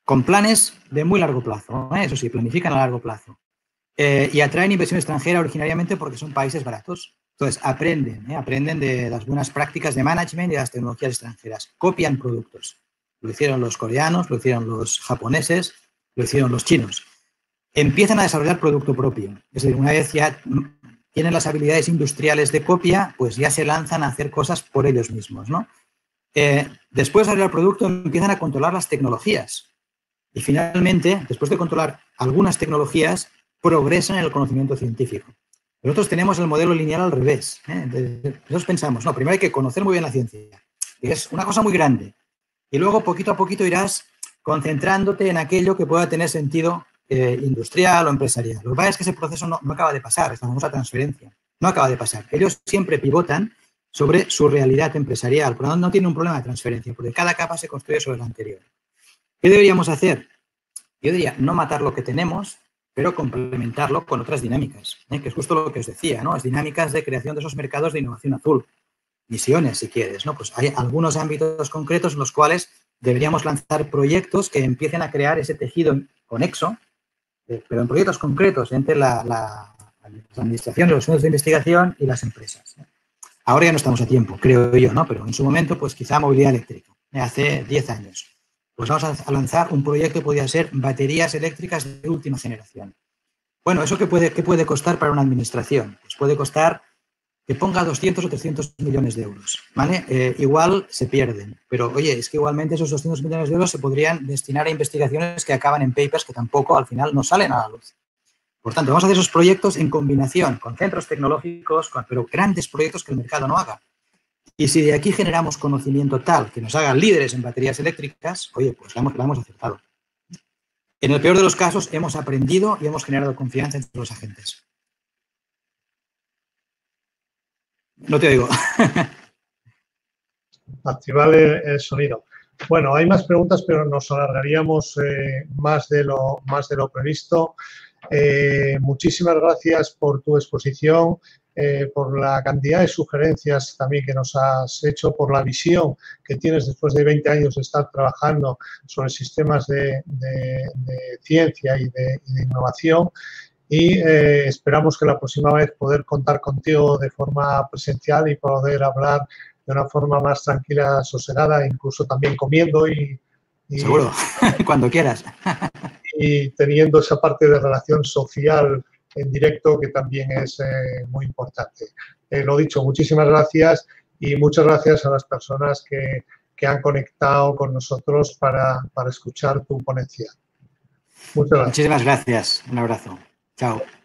S2: con planes de muy largo plazo, eso sí, planifican a largo plazo. Y atraen inversión extranjera originariamente porque son países baratos. Entonces, aprenden de las buenas prácticas de management y de las tecnologías extranjeras. Copian productos. Lo hicieron los coreanos, lo hicieron los japoneses, lo hicieron los chinos. Empiezan a desarrollar producto propio. Es decir, una vez ya tienen las habilidades industriales de copia, pues ya se lanzan a hacer cosas por ellos mismos, ¿no? Después de desarrollar el producto, empiezan a controlar las tecnologías. Y finalmente, después de controlar algunas tecnologías, progresan en el conocimiento científico. Nosotros tenemos el modelo lineal al revés. Nosotros pensamos, no, primero hay que conocer muy bien la ciencia, que es una cosa muy grande, y luego poquito a poquito irás concentrándote en aquello que pueda tener sentido industrial o empresarial. Lo que pasa es que ese proceso no acaba de pasar, esta famosa transferencia. No acaba de pasar. Ellos siempre pivotan sobre su realidad empresarial. Por lo tanto, no tiene un problema de transferencia, porque cada capa se construye sobre la anterior. ¿Qué deberíamos hacer? Yo diría no matar lo que tenemos, pero complementarlo con otras dinámicas, que es justo lo que os decía, ¿no? Es dinámicas de creación de esos mercados de innovación azul. Misiones, si quieres, ¿no? Pues hay algunos ámbitos concretos en los cuales deberíamos lanzar proyectos que empiecen a crear ese tejido conexo, pero en proyectos concretos entre la administración, los centros de investigación y las empresas. Ahora ya no estamos a tiempo, creo yo, ¿no? Pero en su momento, pues quizá movilidad eléctrica, hace 10 años. Pues vamos a lanzar un proyecto que podría ser baterías eléctricas de última generación. Bueno, ¿eso qué puede costar para una administración? Pues puede costar que ponga 200 o 300 millones de euros, ¿vale? Igual se pierden, pero oye, es que igualmente esos 200 millones de euros se podrían destinar a investigaciones que acaban en papers que tampoco al final no salen a la luz. Por tanto, vamos a hacer esos proyectos en combinación con centros tecnológicos, pero grandes proyectos que el mercado no haga. Y si de aquí generamos conocimiento tal que nos haga líderes en baterías eléctricas, oye, pues lo hemos acertado. En el peor de los casos, hemos aprendido y hemos generado confianza entre los agentes. No te oigo.
S1: Activar el sonido. Bueno, hay más preguntas, pero nos alargaríamos más de lo previsto. Muchísimas gracias por tu exposición, por la cantidad de sugerencias también que nos has hecho, por la visión que tienes después de 20 años de estar trabajando sobre sistemas de ciencia y de innovación. Y esperamos que la próxima vez poder contar contigo de forma presencial y poder hablar de una forma más tranquila, sosegada, incluso también comiendo y
S2: seguro, cuando quieras.
S1: Y teniendo esa parte de relación social en directo que también es muy importante. Lo dicho, muchísimas gracias y muchas gracias a las personas que han conectado con nosotros para escuchar tu ponencia. Muchas gracias.
S2: Muchísimas gracias. Un abrazo. Chao.